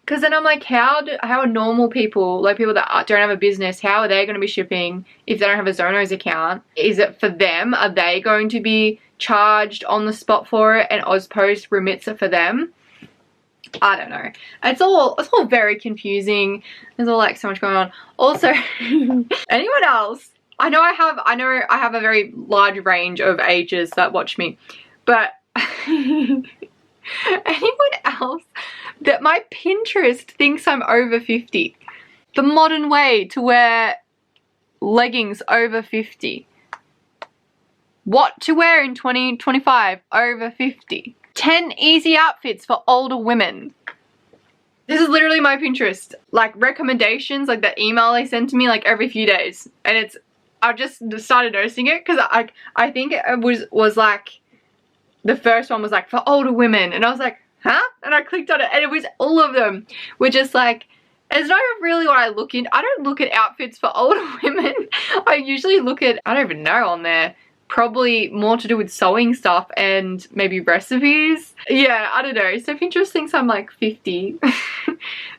Because then I'm like, how are normal people, like people that don't have a business, how are they going to be shipping if they don't have a Zonos account? Is it for them? Are they going to be charged on the spot for it and AusPost remits it for them? I don't know. It's all very confusing. There's all like so much going on. Also, anyone else? I know I have a very large range of ages that watch me, but anyone else that my Pinterest thinks I'm over 50? The modern way to wear leggings over 50. What to wear in 2025 over 50. 10 easy outfits for older women. This is literally my Pinterest, like, recommendations, like the email they send to me like every few days, and I've just started noticing it because I think it was like the first one was like for older women, and I was like, huh? And I clicked on it and it was all of them were just like, it's not really what I look in. I don't look at outfits for older women. I usually look at, I don't even know on there, probably more to do with sewing stuff and maybe recipes. Yeah, I don't know. So Pinterest thinks I'm like 50.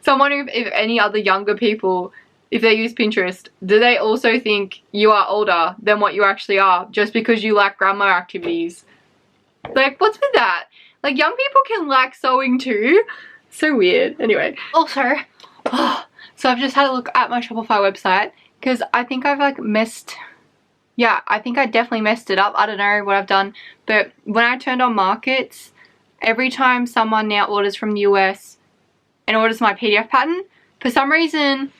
So I'm wondering if any other younger people, if they use Pinterest, do they also think you are older than what you actually are just because you like grandma activities? Like, what's with that? Like, young people can like sewing too. So weird. Anyway. Also, so I've just had a look at my Shopify website because I think I've like messed... Yeah, I think I definitely messed it up. I don't know what I've done. But when I turned on markets, every time someone now orders from the US and orders my PDF pattern, for some reason,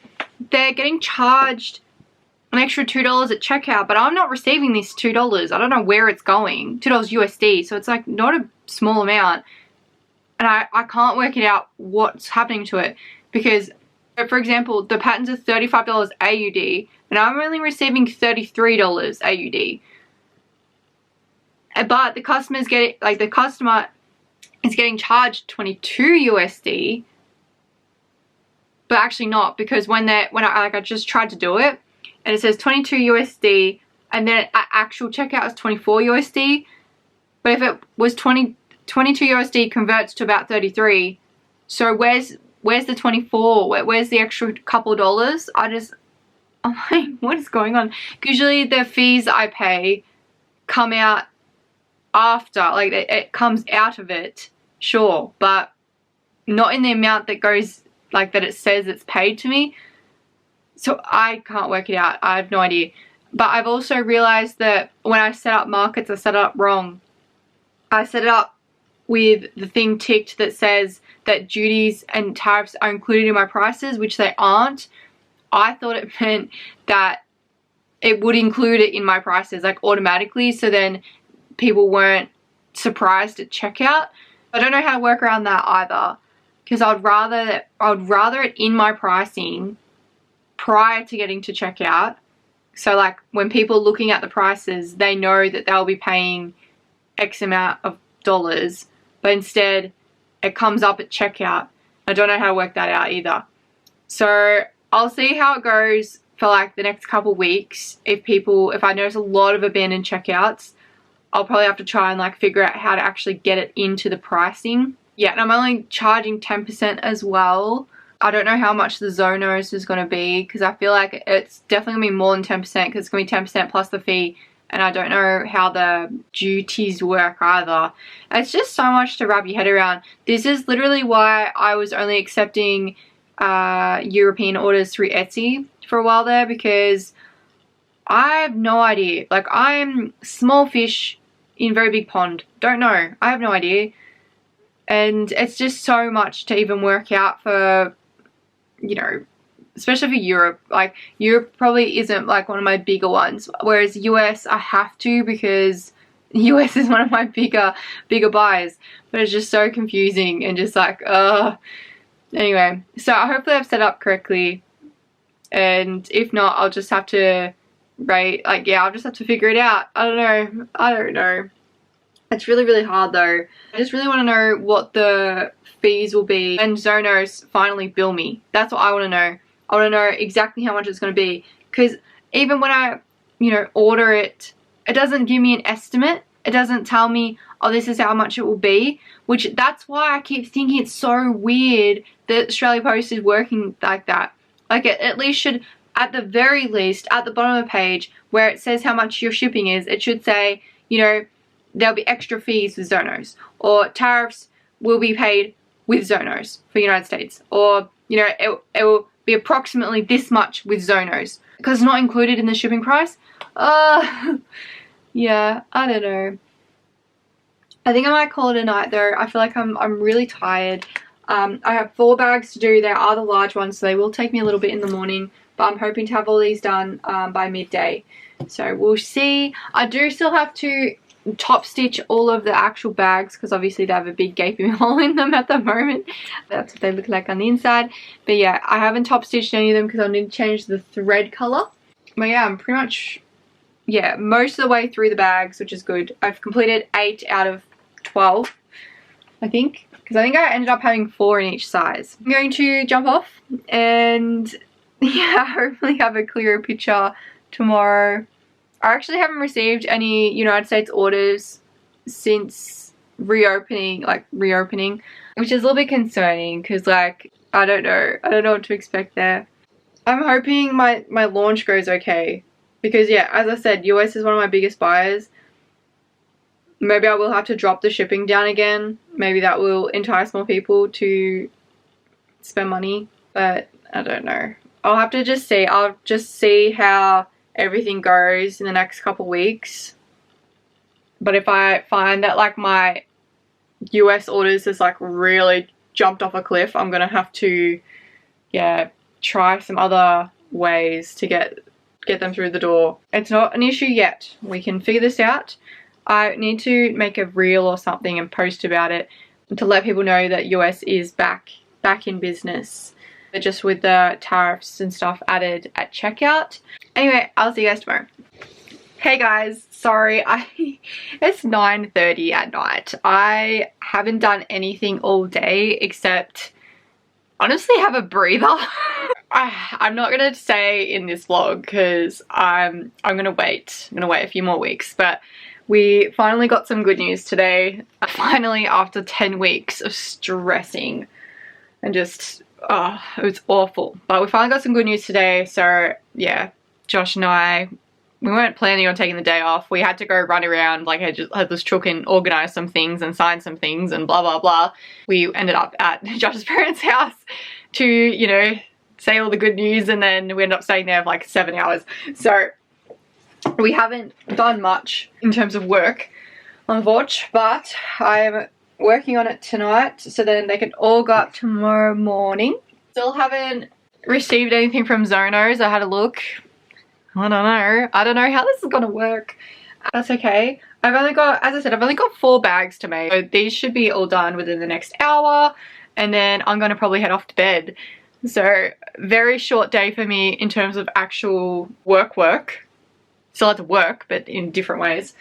they're getting charged an extra $2 at checkout, but I'm not receiving this $2. I don't know where it's going. $2 USD, so it's like not a small amount. And I can't work it out what's happening to it. Because, for example, the patterns are $35 AUD, and I'm only receiving $33 AUD. But the customer's getting, like, the customer is getting charged 22 USD, but actually not, because when I just tried to do it, and it says 22 USD, and then at actual checkout is 24 USD. But if it was 22 USD converts to about 33, so where's the 24? Where's the extra couple dollars? I'm like, what is going on? Usually the fees I pay come out after, like it comes out of it, sure, but not in the amount that goes, like, that it says it's paid to me. So I can't work it out. I have no idea. But I've also realized that when I set up markets, I set it up wrong. I set it up with the thing ticked that says that duties and tariffs are included in my prices, which they aren't. I thought it meant that it would include it in my prices like automatically, so then people weren't surprised at checkout. I don't know how to work around that either, because I would rather it in my pricing prior to getting to checkout. So like when people are looking at the prices, they know that they'll be paying X amount of dollars, but instead it comes up at checkout. I don't know how to work that out either. So I'll see how it goes for like the next couple weeks. If I notice a lot of abandoned checkouts, I'll probably have to try and like figure out how to actually get it into the pricing. Yeah, and I'm only charging 10% as well. I don't know how much the Zonos is going to be, because I feel like it's definitely going to be more than 10%, because it's going to be 10% plus the fee, and I don't know how the duties work either. It's just so much to wrap your head around. This is literally why I was only accepting European orders through Etsy for a while there, because I have no idea. Like, I'm small fish in very big pond. Don't know. I have no idea. And it's just so much to even work out for, you know, especially for Europe. Like, Europe probably isn't like one of my bigger ones, whereas US I have to, because US is one of my bigger buys. But it's just so confusing and just like, anyway, so hopefully I've set up correctly, and if not, I'll just have to I'll just have to figure it out. I don't know. It's really hard though. I just really want to know what the fees will be, and Zonos finally bill me. That's what I want to know. I want to know exactly how much it's going to be, because even when I, you know, order it, it doesn't give me an estimate. It doesn't tell me, oh, this is how much it will be, which that's why I keep thinking it's so weird that Australia Post is working like that. Like, it at least should, at the very least, at the bottom of the page where it says how much your shipping is, it should say, you know, there'll be extra fees with Zonos, or tariffs will be paid with Zonos for United States, or, you know, it will be approximately this much with Zonos, because it's not included in the shipping price. Yeah, I don't know. I think I might call it a night though. I feel like I'm really tired. I have 4 bags to do. There are the large ones, so they will take me a little bit in the morning, but I'm hoping to have all these done by midday. So we'll see. I do still have to top stitch all of the actual bags, because obviously they have a big gaping hole in them at the moment. That's what they look like on the inside. But yeah, I haven't top stitched any of them because I need to change the thread color. But yeah, I'm pretty much, yeah, most of the way through the bags, which is good. I've completed 8 out of 12, I think, because I think I ended up having 4 in each size. I'm going to jump off and yeah, hopefully have a clearer picture tomorrow. I actually haven't received any United States orders since reopening, which is a little bit concerning, because like, I don't know what to expect there. I'm hoping my launch goes okay, because yeah, as I said, US is one of my biggest buyers. Maybe I will have to drop the shipping down again. Maybe that will entice more people to spend money, but I don't know. I'll have to just see. I'll just see how everything goes in the next couple weeks. But if I find that like my US orders has like really jumped off a cliff, I'm gonna have to, yeah, try some other ways to get them through the door. It's not an issue yet. We can figure this out. I need to make a reel or something and post about it to let people know that US is back in business, but just with the tariffs and stuff added at checkout. Anyway, I'll see you guys tomorrow. Hey guys, sorry, it's 9:30 at night. I haven't done anything all day except honestly have a breather. I'm not gonna say in this vlog because I'm gonna wait. I'm gonna wait a few more weeks, but we finally got some good news today. Finally, after 10 weeks of stressing and just, it was awful. But we finally got some good news today. So yeah, Josh and I, we weren't planning on taking the day off. We had to go run around, like I just had this chook and organize some things and sign some things and blah, blah, blah. We ended up at Josh's parents' house to, you know, say all the good news, and then we ended up staying there for like 7 hours. So we haven't done much in terms of work on the watch, but I'm working on it tonight so then they can all go up tomorrow morning. Still haven't received anything from Zonos. I had a look. I don't know how this is gonna work. That's okay. I've only got, as I said, I've only got 4 bags to make. So these should be all done within the next hour, and then I'm gonna probably head off to bed. So very short day for me in terms of actual work. Still have to work, but in different ways.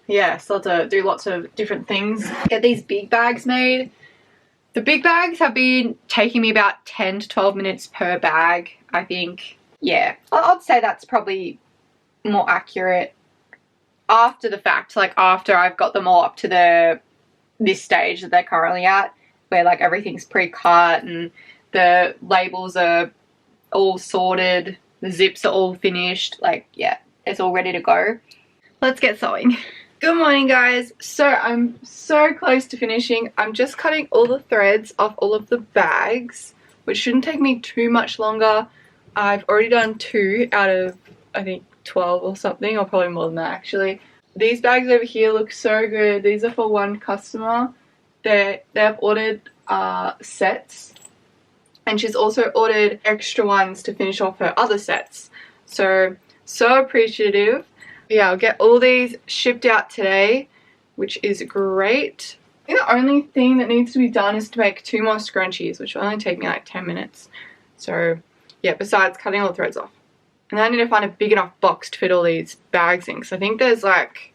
Yeah, still have to do lots of different things. Get these big bags made. The big bags have been taking me about 10 to 12 minutes per bag, I think. Yeah, I'd say that's probably more accurate after the fact, like after I've got them all up to this stage that they're currently at, where like everything's pre-cut and the labels are all sorted, the zips are all finished, like yeah, it's all ready to go. Let's get sewing. Good morning guys. So I'm so close to finishing. I'm just cutting all the threads off all of the bags, which shouldn't take me too much longer. I've already done 2 out of I think 12 or something, or probably more than that actually. These bags over here look so good. These are for one customer. They've ordered sets, and she's also ordered extra ones to finish off her other sets. So appreciative. Yeah, I'll get all these shipped out today, which is great. I think the only thing that needs to be done is to make 2 more scrunchies, which will only take me like 10 minutes. So yeah, besides cutting all the threads off. And then I need to find a big enough box to fit all these bags in. So I think there's like,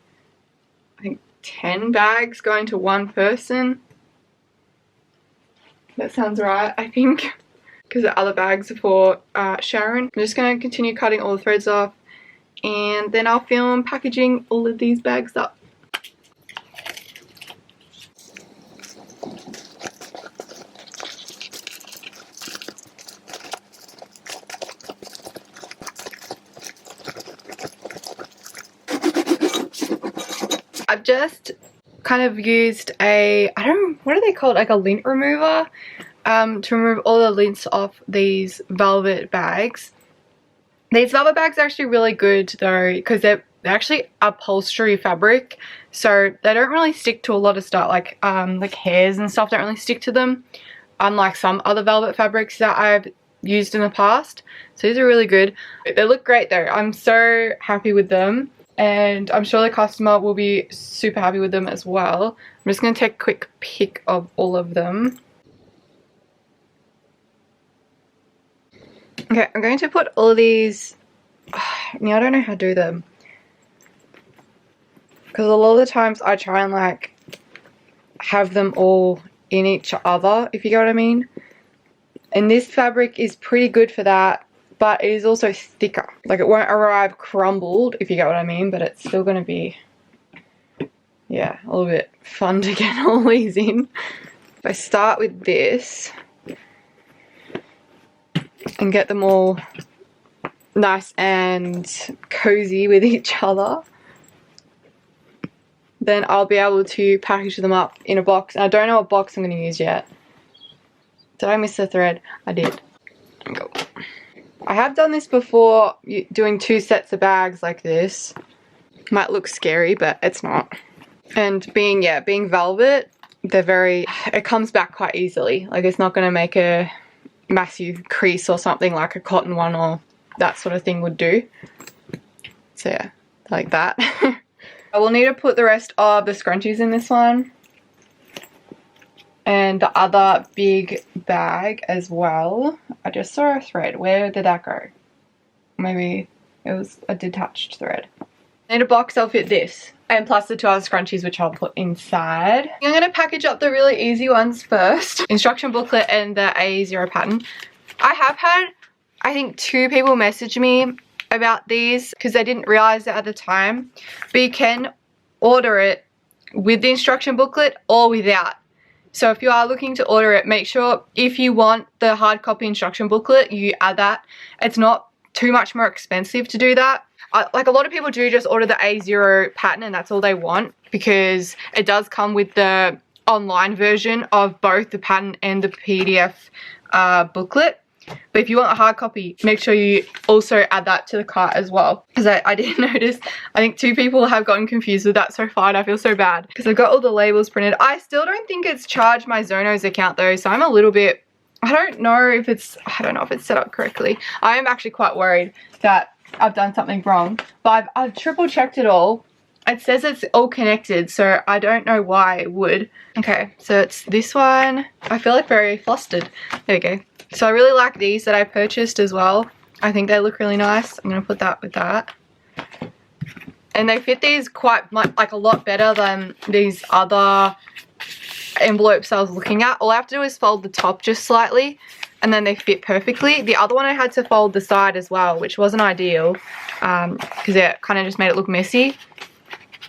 10 bags going to one person. That sounds right, I think. Because the other bags are for Sharon. I'm just going to continue cutting all the threads off. And then I'll film packaging all of these bags up. I've just kind of used what are they called? Like a lint remover to remove all the lints off these velvet bags. These velvet bags are actually really good though, because they're actually upholstery fabric, so they don't really stick to a lot of stuff, like hairs and stuff don't really stick to them, unlike some other velvet fabrics that I've used in the past. So these are really good. They look great though. I'm so happy with them, and I'm sure the customer will be super happy with them as well. I'm just going to take a quick pic of all of them. Okay, I'm going to put all of these, now I don't know how to do them, because a lot of the times I try and like have them all in each other, if you get what I mean. And this fabric is pretty good for that, but it is also thicker. Like it won't arrive crumbled, if you get what I mean, but it's still going to be, yeah, a little bit fun to get all these in. If I start with this and get them all nice and cozy with each other, then I'll be able to package them up in a box. And I don't know what box I'm going to use yet. Did I miss a thread? I did. Go. I have done this before, doing 2 sets of bags like this. Might look scary, but it's not. And being velvet, it comes back quite easily. Like it's not going to make a massive crease or something like a cotton one or that sort of thing would do. So yeah, like that. I will need to put the rest of the scrunchies in this one and the other big bag as well. I just saw a thread. Where did that go? Maybe it was a detached thread. In a box I'll fit this, and plus the 2 other scrunchies which I'll put inside. I'm going to package up the really easy ones first. Instruction booklet and the A0 pattern. I have had, I think, 2 people message me about these because they didn't realize it at the time. But you can order it with the instruction booklet or without. So if you are looking to order it, make sure if you want the hard copy instruction booklet, you add that. It's not too much more expensive to do that. Like a lot of people do just order the A0 pattern and that's all they want, because it does come with the online version of both the pattern and the PDF booklet. But if you want a hard copy, make sure you also add that to the cart as well. Because I did notice, I think 2 people have gotten confused with that so far, and I feel so bad. Because I've got all the labels printed. I still don't think it's charged my Zonos account though, so I'm a little bit, I don't know if it's set up correctly. I am actually quite worried that I've done something wrong. But I've triple checked it all. It says it's all connected, so I don't know why it would. Okay, so it's this one. I feel like very flustered. There we go. So I really like these that I purchased as well. I think they look really nice. I'm going to put that with that. And they fit these quite like a lot better than these other envelopes I was looking at. All I have to do is fold the top just slightly and then they fit perfectly. The other one I had to fold the side as well, which wasn't ideal because it kind of just made it look messy.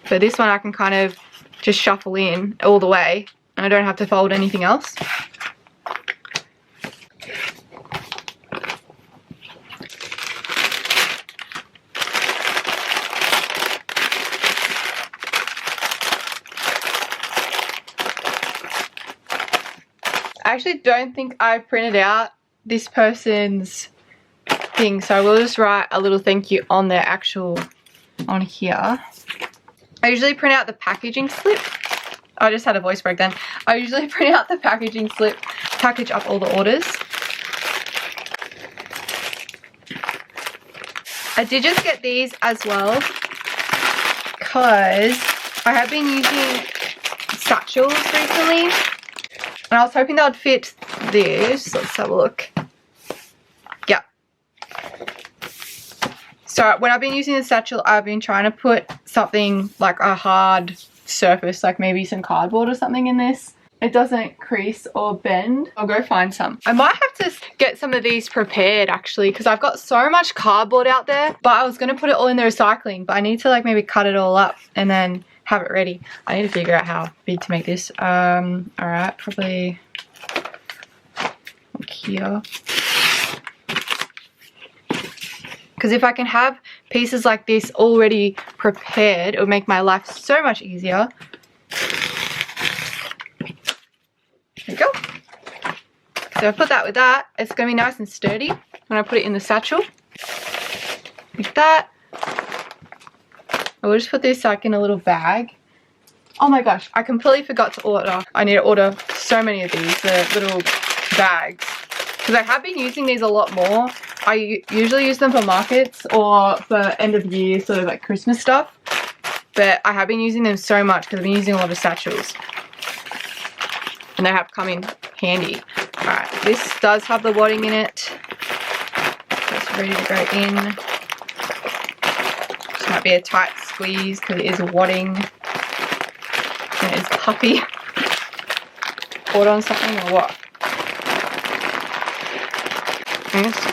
But this one I can kind of just shuffle in all the way and I don't have to fold anything else. I actually don't think I printed out this person's thing, so I will just write a little thank you on their actual, on here. I usually print out the packaging slip. I just had a voice break then. I usually print out the packaging slip, package up all the orders. I did just get these as well because I have been using satchels recently. And I was hoping that would fit this. Let's have a look. Yeah. So when I've been using the satchel, I've been trying to put something like a hard surface, like maybe some cardboard or something in this. It doesn't crease or bend. I'll go find some. I might have to get some of these prepared actually because I've got so much cardboard out there. But I was going to put it all in the recycling. But I need to like maybe cut it all up and then have it ready. I need to figure out how big to make this. Alright, probably like here. Because if I can have pieces like this already prepared, it would make my life so much easier. There we go. So I put that with that. It's going to be nice and sturdy when I put it in the satchel. Like that. I will just put this like in a little bag. Oh my gosh, I completely forgot to order. I need to order so many of these, the little bags. Because I have been using these a lot more. I usually use them for markets or for end of year, sort of like Christmas stuff. But I have been using them so much because I've been using a lot of satchels. And they have come in handy. Alright, this does have the wadding in it. So it's ready to go in. This might be a tight squeeze because it is wadding. And it is puffy. Caught on something or what?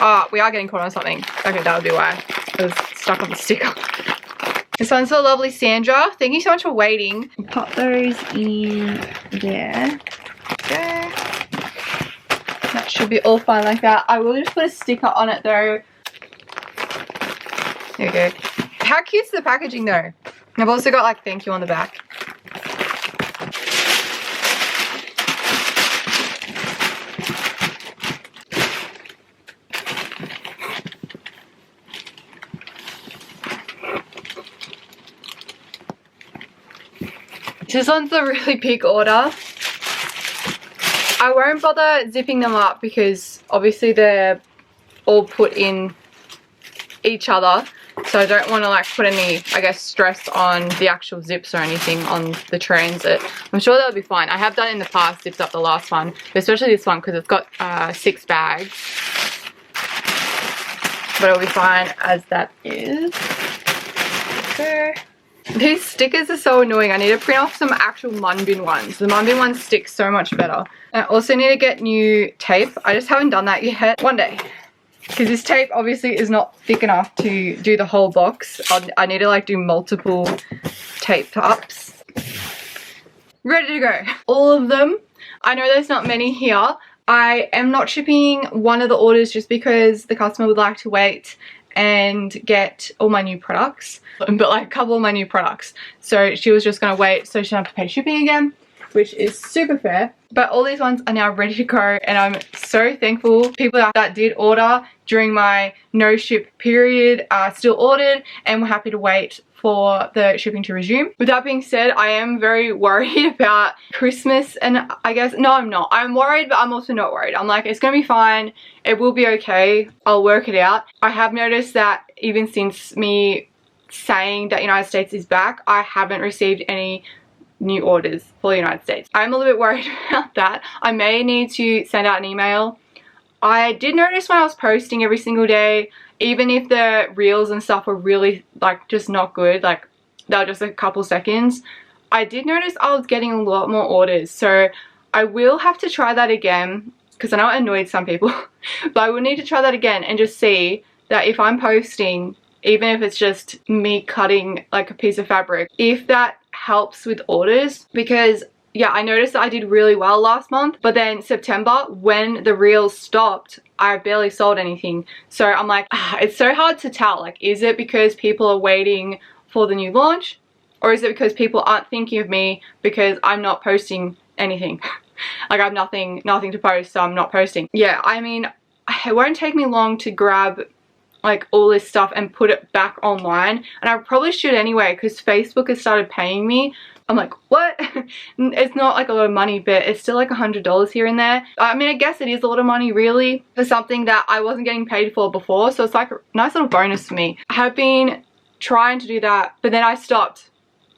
Oh, we are getting caught on something. Okay, that'll be why. It was stuck on the sticker. This one's for lovely Sandra. Thank you so much for waiting. Pop those in there. Okay. That should be all fine like that. I will just put a sticker on it though. There we go. How cute's the packaging though? And I've also got like thank you on the back. This one's a really big order. I won't bother zipping them up because obviously they're all put in each other. So I don't want to like put any, I guess, stress on the actual zips or anything on the transit. I'm sure that'll be fine. I have done it in the past, zipped up the last one. But especially this one because it's got 6 bags. But it'll be fine as that is. Okay. These stickers are so annoying. I need to print off some actual Munbin ones. The Munbin ones stick so much better. I also need to get new tape. I just haven't done that yet. One day. Because this tape obviously is not thick enough to do the whole box. I need to like do multiple tape ups. Ready to go. All of them. I know there's not many here. I am not shipping one of the orders just because the customer would like to wait and get all my new products, but like a couple of my new products. So she was just gonna wait so she didn't have to pay shipping again. which is super fair. But all these ones are now ready to go, and I'm so thankful. People that did order during my no ship period are still ordered, and we're happy to wait for the shipping to resume. With that being said, I am very worried about Christmas, and I guess, no, I'm not. I'm worried, but I'm also not worried. I'm like, it's gonna be fine. It will be okay. I'll work it out. I have noticed that even since me saying that United States is back, I haven't received any new orders for the United States. I'm a little bit worried about that. I may need to send out an email. I did notice when I was posting every single day, even if the reels and stuff were really like just not good, like they were just a couple seconds, I did notice I was getting a lot more orders. So I will have to try that again, because I know it annoyed some people, but I will need to try that again and just see that if I'm posting, even if it's just me cutting like a piece of fabric, if that helps with orders. Because yeah, I noticed that I did really well last month, but then September, when the reels stopped, I barely sold anything. So I'm like, it's so hard to tell. Like, is it because people are waiting for the new launch, or is it because people aren't thinking of me because I'm not posting anything? Like, I have nothing to post, so I'm not posting. Yeah, I mean, it won't take me long to grab like all this stuff and put it back online, and I probably should anyway, because Facebook has started paying me. I'm like, what? It's not like a lot of money, but it's still like $100 here and there. I mean, I guess it is a lot of money really for something that I wasn't getting paid for before, so it's like a nice little bonus for me. I have been trying to do that, but then I stopped,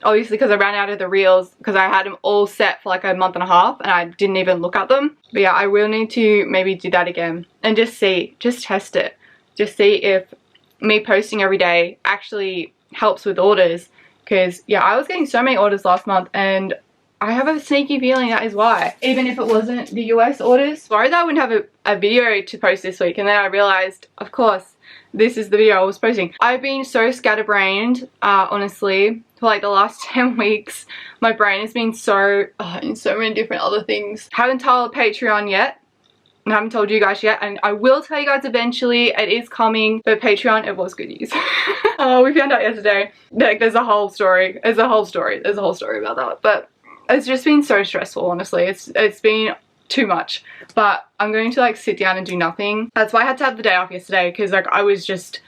obviously, because I ran out of the reels, because I had them all set for like a month and a half and I didn't even look at them. But yeah, I will need to maybe do that again and just see, just test it. Just see if me posting every day actually helps with orders. Because yeah, I was getting so many orders last month, and I have a sneaky feeling that is why. Even if it wasn't the US orders. Sorry that I wouldn't have a video to post this week, and then I realized, of course, this is the video I was posting. I've been so scatterbrained, honestly, for like the last 10 weeks. My brain has been so, in so many different other things. Haven't told Patreon yet. I haven't told you guys yet, and I will tell you guys eventually. It is coming, but Patreon, it was good news. We found out yesterday. Like, there's a whole story. There's a whole story about that. But it's just been so stressful, honestly. It's been too much. But I'm going to like sit down and do nothing. That's why I had to have the day off yesterday, because like I was just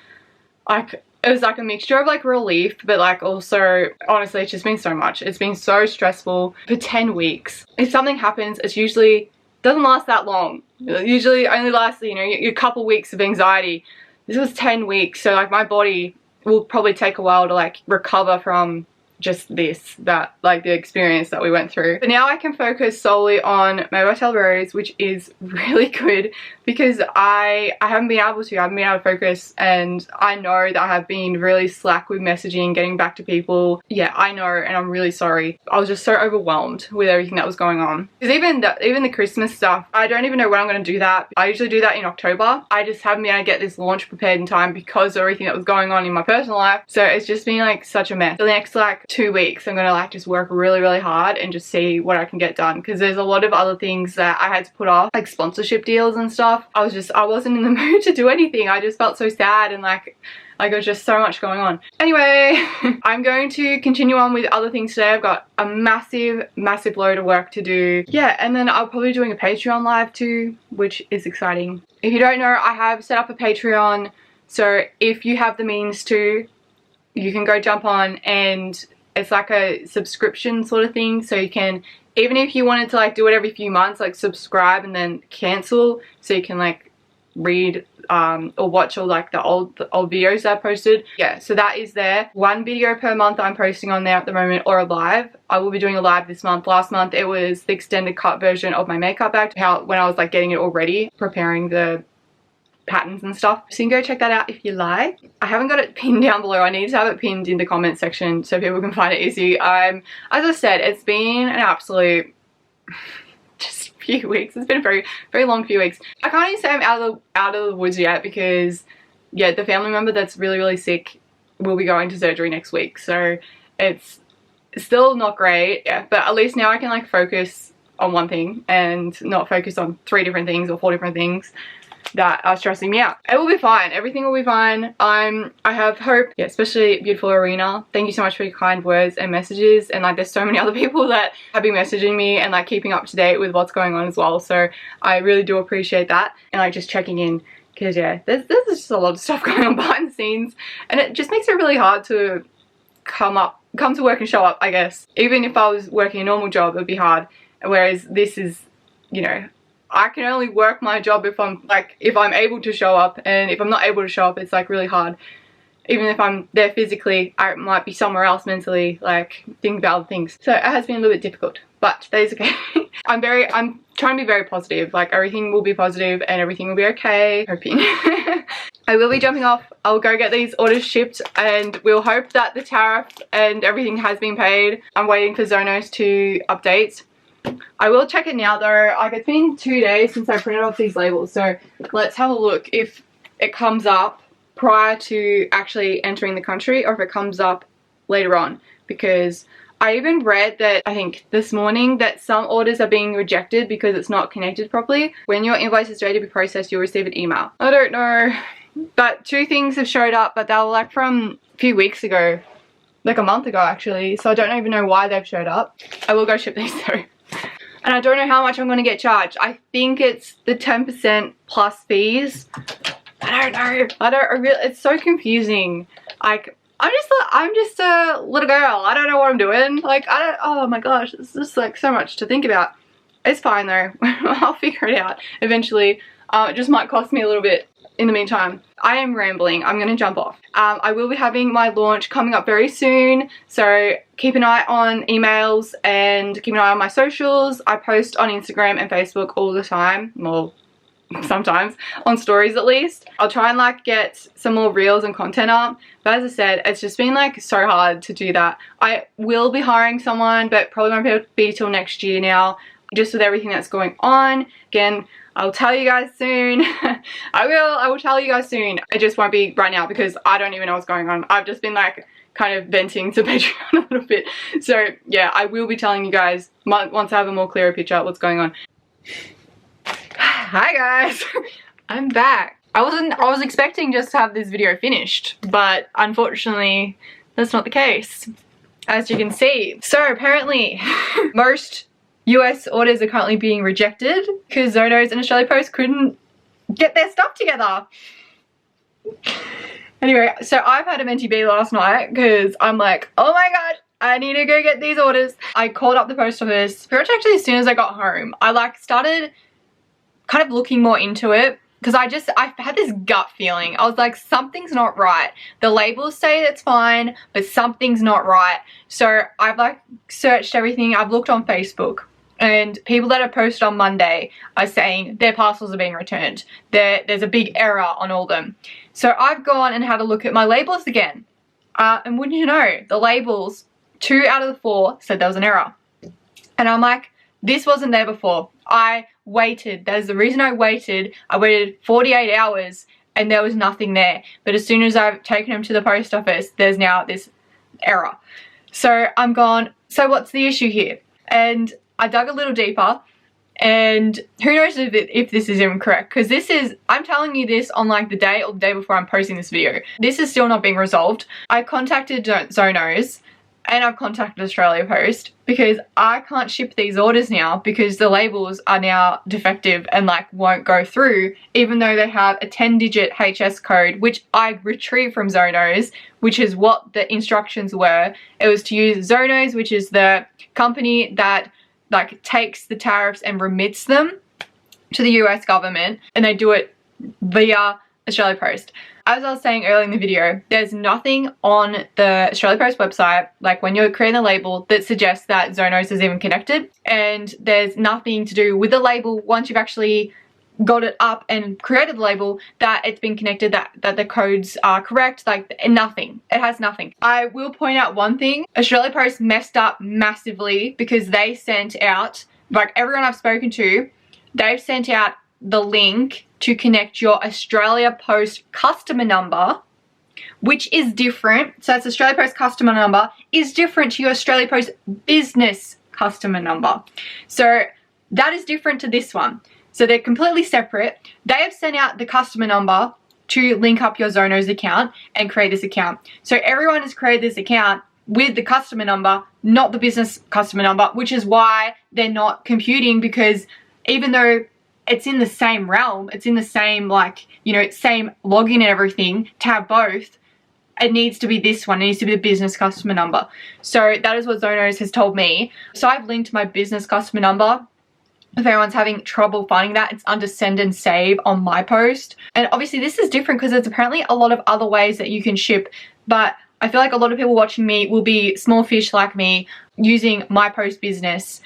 like, it was like a mixture of like relief, but like also, honestly, it's just been so much. It's been so stressful for 10 weeks. If something happens, it's usually doesn't last that long. It usually only lasts, you know, a couple weeks of anxiety. This was 10 weeks, so like my body will probably take a while to like recover from just like the experience that we went through. But now I can focus solely on my Taylah Rose, which is really good, because I haven't been able to focus, and I know that I have been really slack with messaging, getting back to people. Yeah, I know, and I'm really sorry. I was just so overwhelmed with everything that was going on. Because even the Christmas stuff, I don't even know when I'm going to do that. I usually do that in October. I just haven't been able to get this launch prepared in time because of everything that was going on in my personal life. So it's just been like such a mess. So the next like 2 weeks I'm gonna like just work really hard and just see what I can get done, because there's a lot of other things that I had to put off, like sponsorship deals and stuff. I wasn't in the mood to do anything. I just felt so sad, and like there was just so much going on. Anyway, I'm going to continue on with other things today. I've got a massive load of work to do. Yeah, and then I'll probably be doing a Patreon live too, which is exciting. If you don't know, I have set up a Patreon, so if you have the means to, you can go jump on, and it's like a subscription sort of thing, so you can, even if you wanted to like do it every few months, like subscribe and then cancel, so you can like read or watch all like the old videos that I posted. Yeah, so that is there. 1 video per month I'm posting on there at the moment, or a live. I will be doing a live this month. Last month it was the extended cut version of my makeup bag, when I was like getting it all ready, preparing the patterns and stuff. So you can go check that out if you like. I haven't got it pinned down below. I need to have it pinned in the comment section so people can find it easy. As I said, it's been an absolute just few weeks. It's been a very long few weeks. I can't even say I'm out of the woods yet, because yeah, the family member that's really sick will be going to surgery next week, so it's still not great. Yeah, but at least now I can like focus on one thing and not focus on 3 different things or 4 different things. that are stressing me out. It will be fine. Everything will be fine. I have hope. Yeah, especially beautiful Arena. Thank you so much for your kind words and messages. And like, there's so many other people that have been messaging me and like keeping up to date with what's going on as well. So I really do appreciate that, and like just checking in, because yeah, there's just a lot of stuff going on behind the scenes, and it just makes it really hard to come to work and show up, I guess. Even if I was working a normal job, it would be hard. Whereas this is, you know, I can only work my job if I'm able to show up, and if I'm not able to show up, it's like really hard. Even if I'm there physically, I might be somewhere else mentally, like thinking about other things. So it has been a little bit difficult, but today's okay. I'm trying to be very positive. Like, everything will be positive and everything will be okay. Hoping. I will be jumping off. I'll go get these orders shipped, and we'll hope that the tariff and everything has been paid. I'm waiting for Zonos to update. I will check it now though. Like, it's been 2 days since I printed off these labels, so let's have a look if it comes up prior to actually entering the country, or if it comes up later on, because I even read that, I think this morning, that some orders are being rejected because it's not connected properly. When your invoice is ready to be processed, you'll receive an email. I don't know, but 2 things have showed up, but they were like from a few weeks ago, like a month ago actually, so I don't even know why they've showed up. I will go ship these though. And I don't know how much I'm going to get charged. I think it's the 10% plus fees. I don't know. It's so confusing. Like, I'm just a little girl. I don't know what I'm doing. Like, oh my gosh, it's just like so much to think about. It's fine though. I'll figure it out eventually. It just might cost me a little bit in the meantime. I am rambling. I'm going to jump off. I will be having my launch coming up very soon, so keep an eye on emails and keep an eye on my socials. I post on Instagram and Facebook all the time. Well, sometimes on stories at least. I'll try and like get some more reels and content up, but as I said, it's just been like so hard to do that. I will be hiring someone, but probably won't be till next year now, just with everything that's going on. Again, I'll tell you guys soon. I will tell you guys soon. It just won't be right now because I don't even know what's going on. I've just been like kind of venting to Patreon a little bit. So yeah, I will be telling you guys once I have a more clearer picture of what's going on. Hi guys, I'm back. I was expecting just to have this video finished, but unfortunately that's not the case, as you can see. So apparently most US orders are currently being rejected because Zonos and Australia Post couldn't get their stuff together. Anyway, so I've had a mentee bee last night because I'm like, oh my god, I need to go get these orders. I called up the post office pretty much actually as soon as I got home. I like started kind of looking more into it because I had this gut feeling. I was like, something's not right. The labels say it's fine, but something's not right. So I've like searched everything. I've looked on Facebook, and people that have posted on Monday are saying their parcels are being returned. There's a big error on all of them. So I've gone and had a look at my labels again. And wouldn't you know, the labels, 2 out of the 4 said there was an error. And I'm like, this wasn't there before. I waited. There's the reason I waited. I waited 48 hours and there was nothing there. But as soon as I've taken them to the post office, there's now this error. So I'm gone, so what's the issue here? And I dug a little deeper, and who knows if this is even correct, because I'm telling you this on like the day or the day before I'm posting this video. This is still not being resolved. I contacted Zonos and I've contacted Australia Post because I can't ship these orders now because the labels are now defective and like won't go through, even though they have a 10-digit HS code, which I retrieved from Zonos, which is what the instructions were. It was to use Zonos, which is the company that like takes the tariffs and remits them to the US government, and they do it via Australia Post. As I was saying earlier in the video, there's nothing on the Australia Post website, like when you're creating a label, that suggests that Zonos is even connected, and there's nothing to do with the label once you've actually got it up and created the label that it's been connected, that the codes are correct, like nothing. It has nothing. I will point out one thing. Australia Post messed up massively because they sent out, like everyone I've spoken to, they've sent out the link to connect your Australia Post customer number, which is different. So that's Australia Post customer number is different to your Australia Post business customer number. So that is different to this one. So they're completely separate. They have sent out the customer number to link up your Zonos account and create this account. So everyone has created this account with the customer number, not the business customer number, which is why they're not computing, because even though it's in the same realm, it's in the same, like, you know, same login and everything, to have both, it needs to be this one. It needs to be the business customer number. So that is what Zonos has told me. So I've linked my business customer number. If anyone's having trouble finding that, it's under send and save on my post. And obviously this is different because there's apparently a lot of other ways that you can ship, but I feel like a lot of people watching me will be small fish like me, using my post business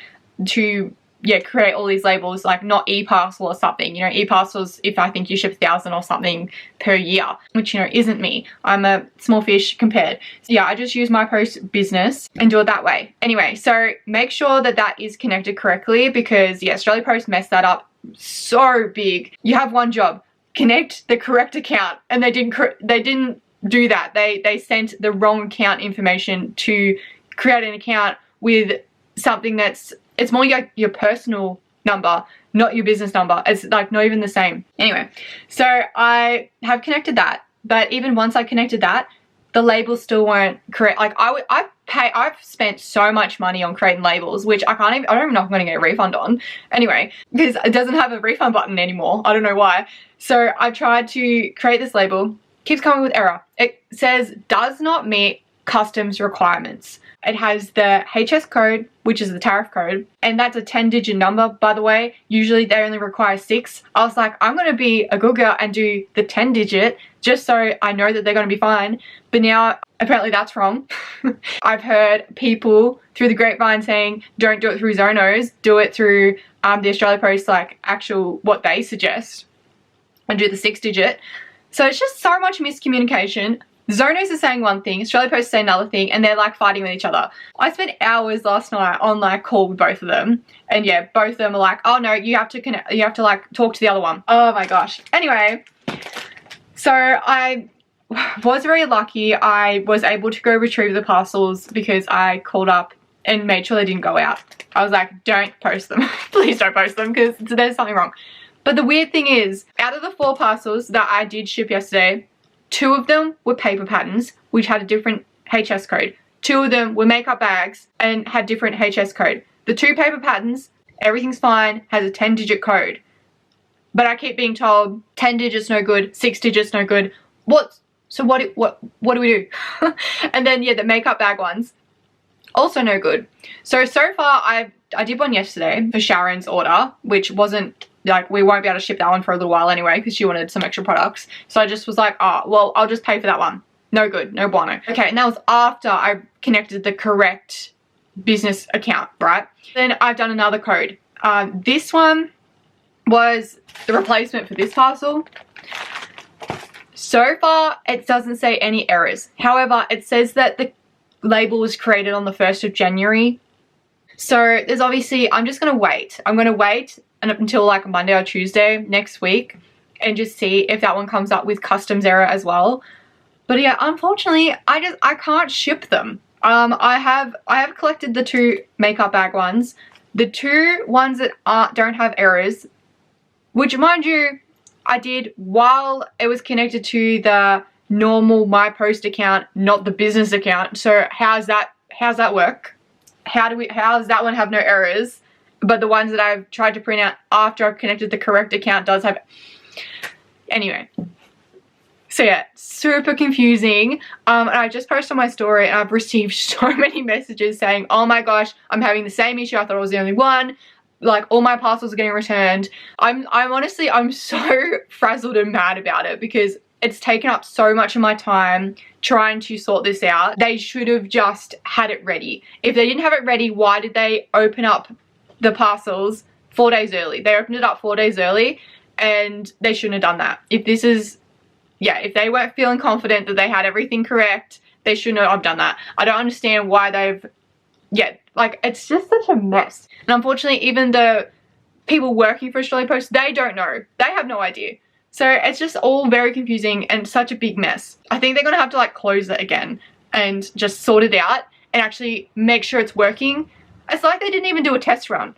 to, yeah, create all these labels, like not e-parcel or something. You know, e-parcels, if I think you ship 1,000 or something per year, which, you know, isn't me. I'm a small fish compared. So yeah, I just use my post business and do it that way. Anyway, so make sure that that is connected correctly, because yeah, Australia Post messed that up so big. You have one job, connect the correct account, and they didn't do that. They sent the wrong account information to create an account with something that's, it's more like your personal number, not your business number. It's like not even the same. Anyway, so I have connected that, but even once I connected that, the labels still weren't correct. Like I've spent so much money on creating labels, which I don't even know if I'm gonna get a refund on. Anyway, because it doesn't have a refund button anymore. I don't know why. So I tried to create this label, keeps coming with error. It says does not meet customs requirements. It has the HS code, which is the tariff code, and that's a 10-digit number, by the way. Usually they only require 6. I was like, I'm gonna be a good girl and do the 10-digit just so I know that they're gonna be fine. But now apparently that's wrong. I've heard people through the grapevine saying don't do it through Zonos, do it through the Australia Post, like actual what they suggest, and do the 6-digit. So it's just so much miscommunication. Zonos is saying one thing, Australia Post is saying another thing, and they're like fighting with each other. I spent hours last night on like call with both of them, and yeah, both of them are like, oh no, you have to connect, you have to like talk to the other one. Oh my gosh. Anyway, so I was very lucky. I was able to go retrieve the parcels because I called up and made sure they didn't go out. I was like, don't post them. Please don't post them, because there's something wrong. But the weird thing is, out of the 4 parcels that I did ship yesterday, 2 of them were paper patterns, which had a different HS code. 2 of them were makeup bags and had different HS code. The 2 paper patterns, everything's fine, has a 10-digit code. But I keep being told 10 digits no good, 6 digits no good. So what do we do? And then yeah, the makeup bag ones, also no good. So far I did one yesterday for Sharon's order, which wasn't, like, we won't be able to ship that one for a little while anyway because she wanted some extra products. So I just was like, oh, well, I'll just pay for that one. No good, no bueno. Okay, and that was after I connected the correct business account, right? Then I've done another code. This one was the replacement for this parcel. So far, it doesn't say any errors. However, it says that the label was created on the 1st of January. So there's obviously, I'm just gonna wait. I'm gonna wait until like Monday or Tuesday next week and just see if that one comes up with customs error as well. But yeah, unfortunately, I can't ship them. I have collected the 2 makeup bag ones. The 2 ones that don't have errors, which mind you, I did while it was connected to the normal My Post account, not the business account. So how's that work? How does that one have no errors? But the ones that I've tried to print out after I've connected the correct account does have. Anyway. So yeah, super confusing. And I just posted on my story and I've received so many messages saying, oh my gosh, I'm having the same issue. I thought I was the only one. Like, all my parcels are getting returned. I'm honestly, I'm so frazzled and mad about it because it's taken up so much of my time trying to sort this out. They should have just had it ready. If they didn't have it ready, why did they open up the parcels 4 days early? They opened it up 4 days early and they shouldn't have done that. If this is, yeah, if they weren't feeling confident that they had everything correct, they shouldn't have done that. I don't understand why they've, yeah, like, it's just such a mess. And unfortunately, even the people working for Australia Post, they don't know. They have no idea. So it's just all very confusing and such a big mess. I think they're going to have to like close it again and just sort it out and actually make sure it's working. It's like they didn't even do a test run.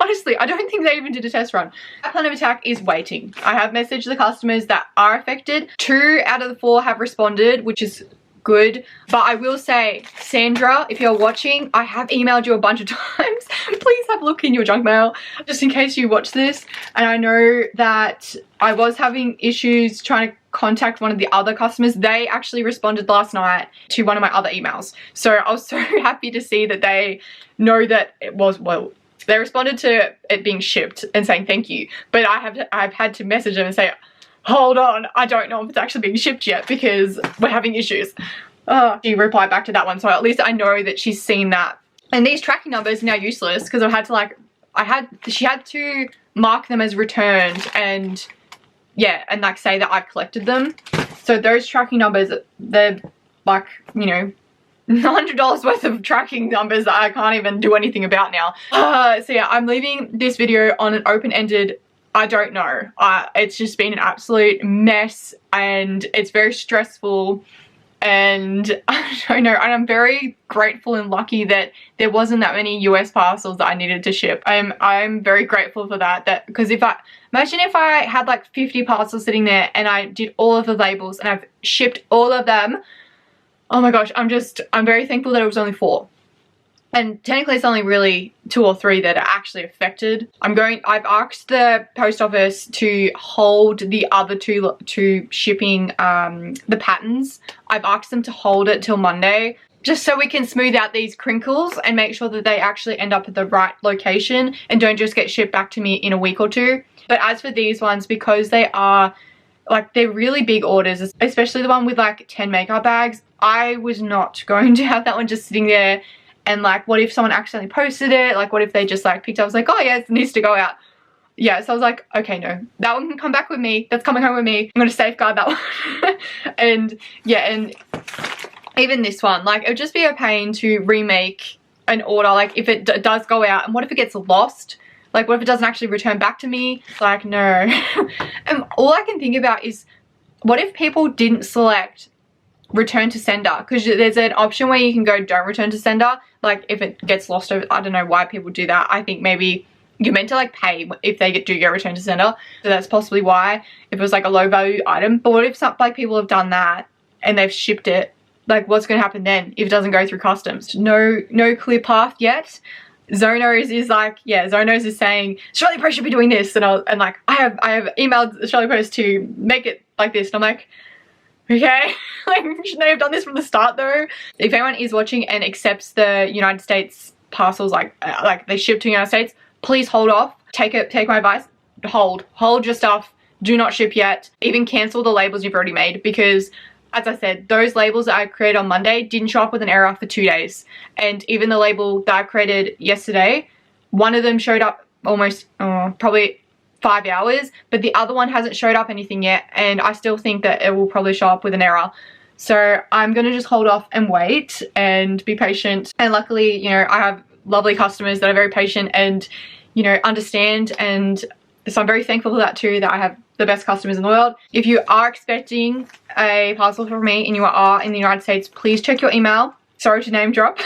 Honestly, I don't think they even did a test run. Our plan of attack is waiting. I have messaged the customers that are affected. 2 out of the 4 have responded, which is good. But I will say, Sandra, if you're watching, I have emailed you a bunch of times. Please have a look in your junk mail, just in case you watch this. And I know that I was having issues trying to contact one of the other customers. They actually responded last night to one of my other emails. So I was so happy to see that they know that it was, well, they responded to it being shipped and saying thank you. But I've had to message them and say, hold on, I don't know if it's actually being shipped yet because we're having issues. She replied back to that one, so at least I know that she's seen that. And these tracking numbers are now useless because I've had to like, she had to mark them as returned and yeah, and like say that I've collected them. So those tracking numbers, they're like, you know, $100 worth of tracking numbers that I can't even do anything about now. So yeah, I'm leaving this video on an open-ended I don't know. It's just been an absolute mess and it's very stressful and I don't know, and I'm very grateful and lucky that there wasn't that many US parcels that I needed to ship. I'm very grateful for that, because imagine if I had like 50 parcels sitting there and I did all of the labels and I've shipped all of them. Oh my gosh, I'm very thankful that it was only 4. And technically it's only really 2 or 3 that are actually affected. I've asked the post office to hold the other two shipping, the patterns. I've asked them to hold it till Monday, just so we can smooth out these crinkles and make sure that they actually end up at the right location and don't just get shipped back to me in a week or 2. But as for these ones, because they are, like, they're really big orders, especially the one with like 10 makeup bags, I was not going to have that one just sitting there. And like, what if someone accidentally posted it? Like, what if they just like picked up, I was like, oh yeah, it needs to go out. Yeah, so I was like, okay, no, that one can come back with me. That's coming home with me. I'm gonna safeguard that one. And yeah, and even this one, like, it would just be a pain to remake an order. Like, if it does go out, and what if it gets lost? Like, what if it doesn't actually return back to me? Like, no. And all I can think about is, what if people didn't select return to sender? Because there's an option where you can go don't return to sender, like if it gets lost over, I don't know why people do that. I think maybe you're meant to like pay if they do get returned to sender, so that's possibly why, if it was like a low value item. But what if some like people have done that and they've shipped it? Like, what's going to happen then if it doesn't go through customs? No clear path yet. Zonos is like, yeah, Zonos is saying Australia Post should be doing this, and like I have emailed Australia Post to make it like this, and I'm like, okay, like, shouldn't they have done this from the start though? If anyone is watching and accepts the United States parcels, like they ship to the United States, please hold off. Take my advice. Hold your stuff. Do not ship yet. Even cancel the labels you've already made, because as I said, those labels that I created on Monday didn't show up with an error for 2 days. And even the label that I created yesterday, one of them showed up almost probably 5 hours, but the other one hasn't showed up anything yet, and I still think that it will probably show up with an error. So I'm gonna just hold off and wait and be patient. And luckily, you know, I have lovely customers that are very patient and, you know, understand, and so I'm very thankful for that too, that I have the best customers in the world. If you are expecting a parcel from me and you are in the United States, please check your email. Sorry to name drop.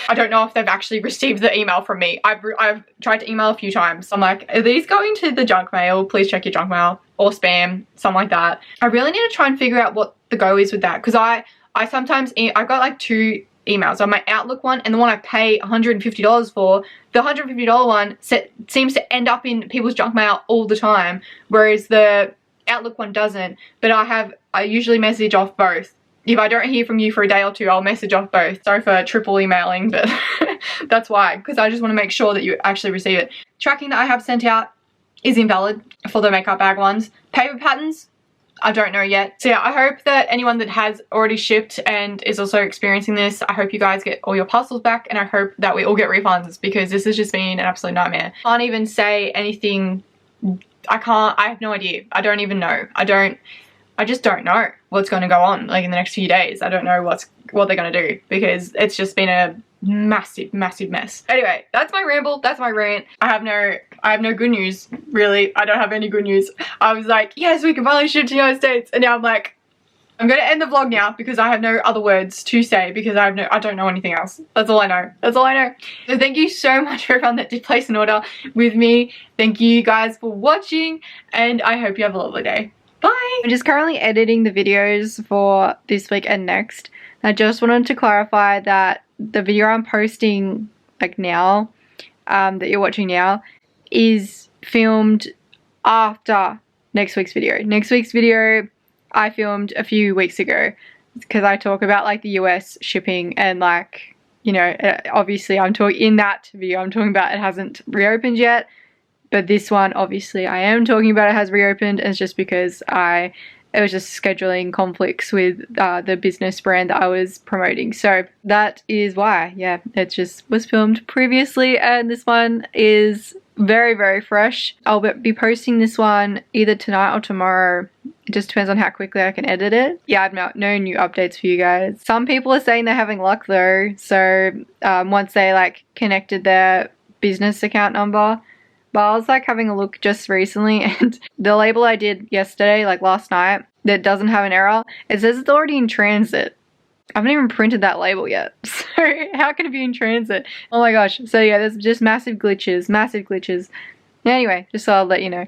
I don't know if they've actually received the email from me. I've tried to email a few times. I'm like, are these going to the junk mail? Please check your junk mail, or spam, something like that. I really need to try and figure out what the go is with that, because I sometimes, I've got like 2 emails on my Outlook one and the one I pay $150 for. The $150 one seems to end up in people's junk mail all the time, whereas the Outlook one doesn't. But I usually message off both. If I don't hear from you for a day or 2, I'll message off both. Sorry for triple emailing, but that's why, because I just want to make sure that you actually receive it. Tracking that I have sent out is invalid for the makeup bag ones. Paper patterns, I don't know yet. So yeah, I hope that anyone that has already shipped and is also experiencing this, I hope you guys get all your parcels back, and I hope that we all get refunds, because this has just been an absolute nightmare. I can't even say anything. I have no idea. I don't even know. I just don't know what's going to go on like in the next few days. I don't know what they're going to do, because it's just been a massive mess. Anyway, that's my ramble, that's my rant. I have no good news, really. I don't have any good news. I was like, yes, we can finally ship to the United States, and now I'm like, I'm going to end the vlog now because I have no other words to say because I don't know anything else. That's all I know. That's all I know. So thank you so much for everyone that did place an order with me. Thank you guys for watching and I hope you have a lovely day. Bye! I'm just currently editing the videos for this week and next. I just wanted to clarify that the video I'm posting like now, that you're watching now, is filmed after next week's video. Next week's video I filmed a few weeks ago because I talk about like the US shipping and like, you know, obviously I'm talking in that video, I'm talking about it hasn't reopened yet, but this one obviously I am talking about it has reopened, and it's just because it was just scheduling conflicts with the business brand that I was promoting. So that is why, yeah, it just was filmed previously, and this one is very, very fresh. I'll be posting this one either tonight or tomorrow. It just depends on how quickly I can edit it. Yeah, I've no new updates for you guys. Some people are saying they're having luck though. So once they like connected their business account number, but I was like having a look just recently and the label I did yesterday, like last night, that doesn't have an error, it says it's already in transit. I haven't even printed that label yet, so how can it be in transit? Oh my gosh. So yeah, there's just massive glitches, massive glitches. Anyway, just thought I'd let you know.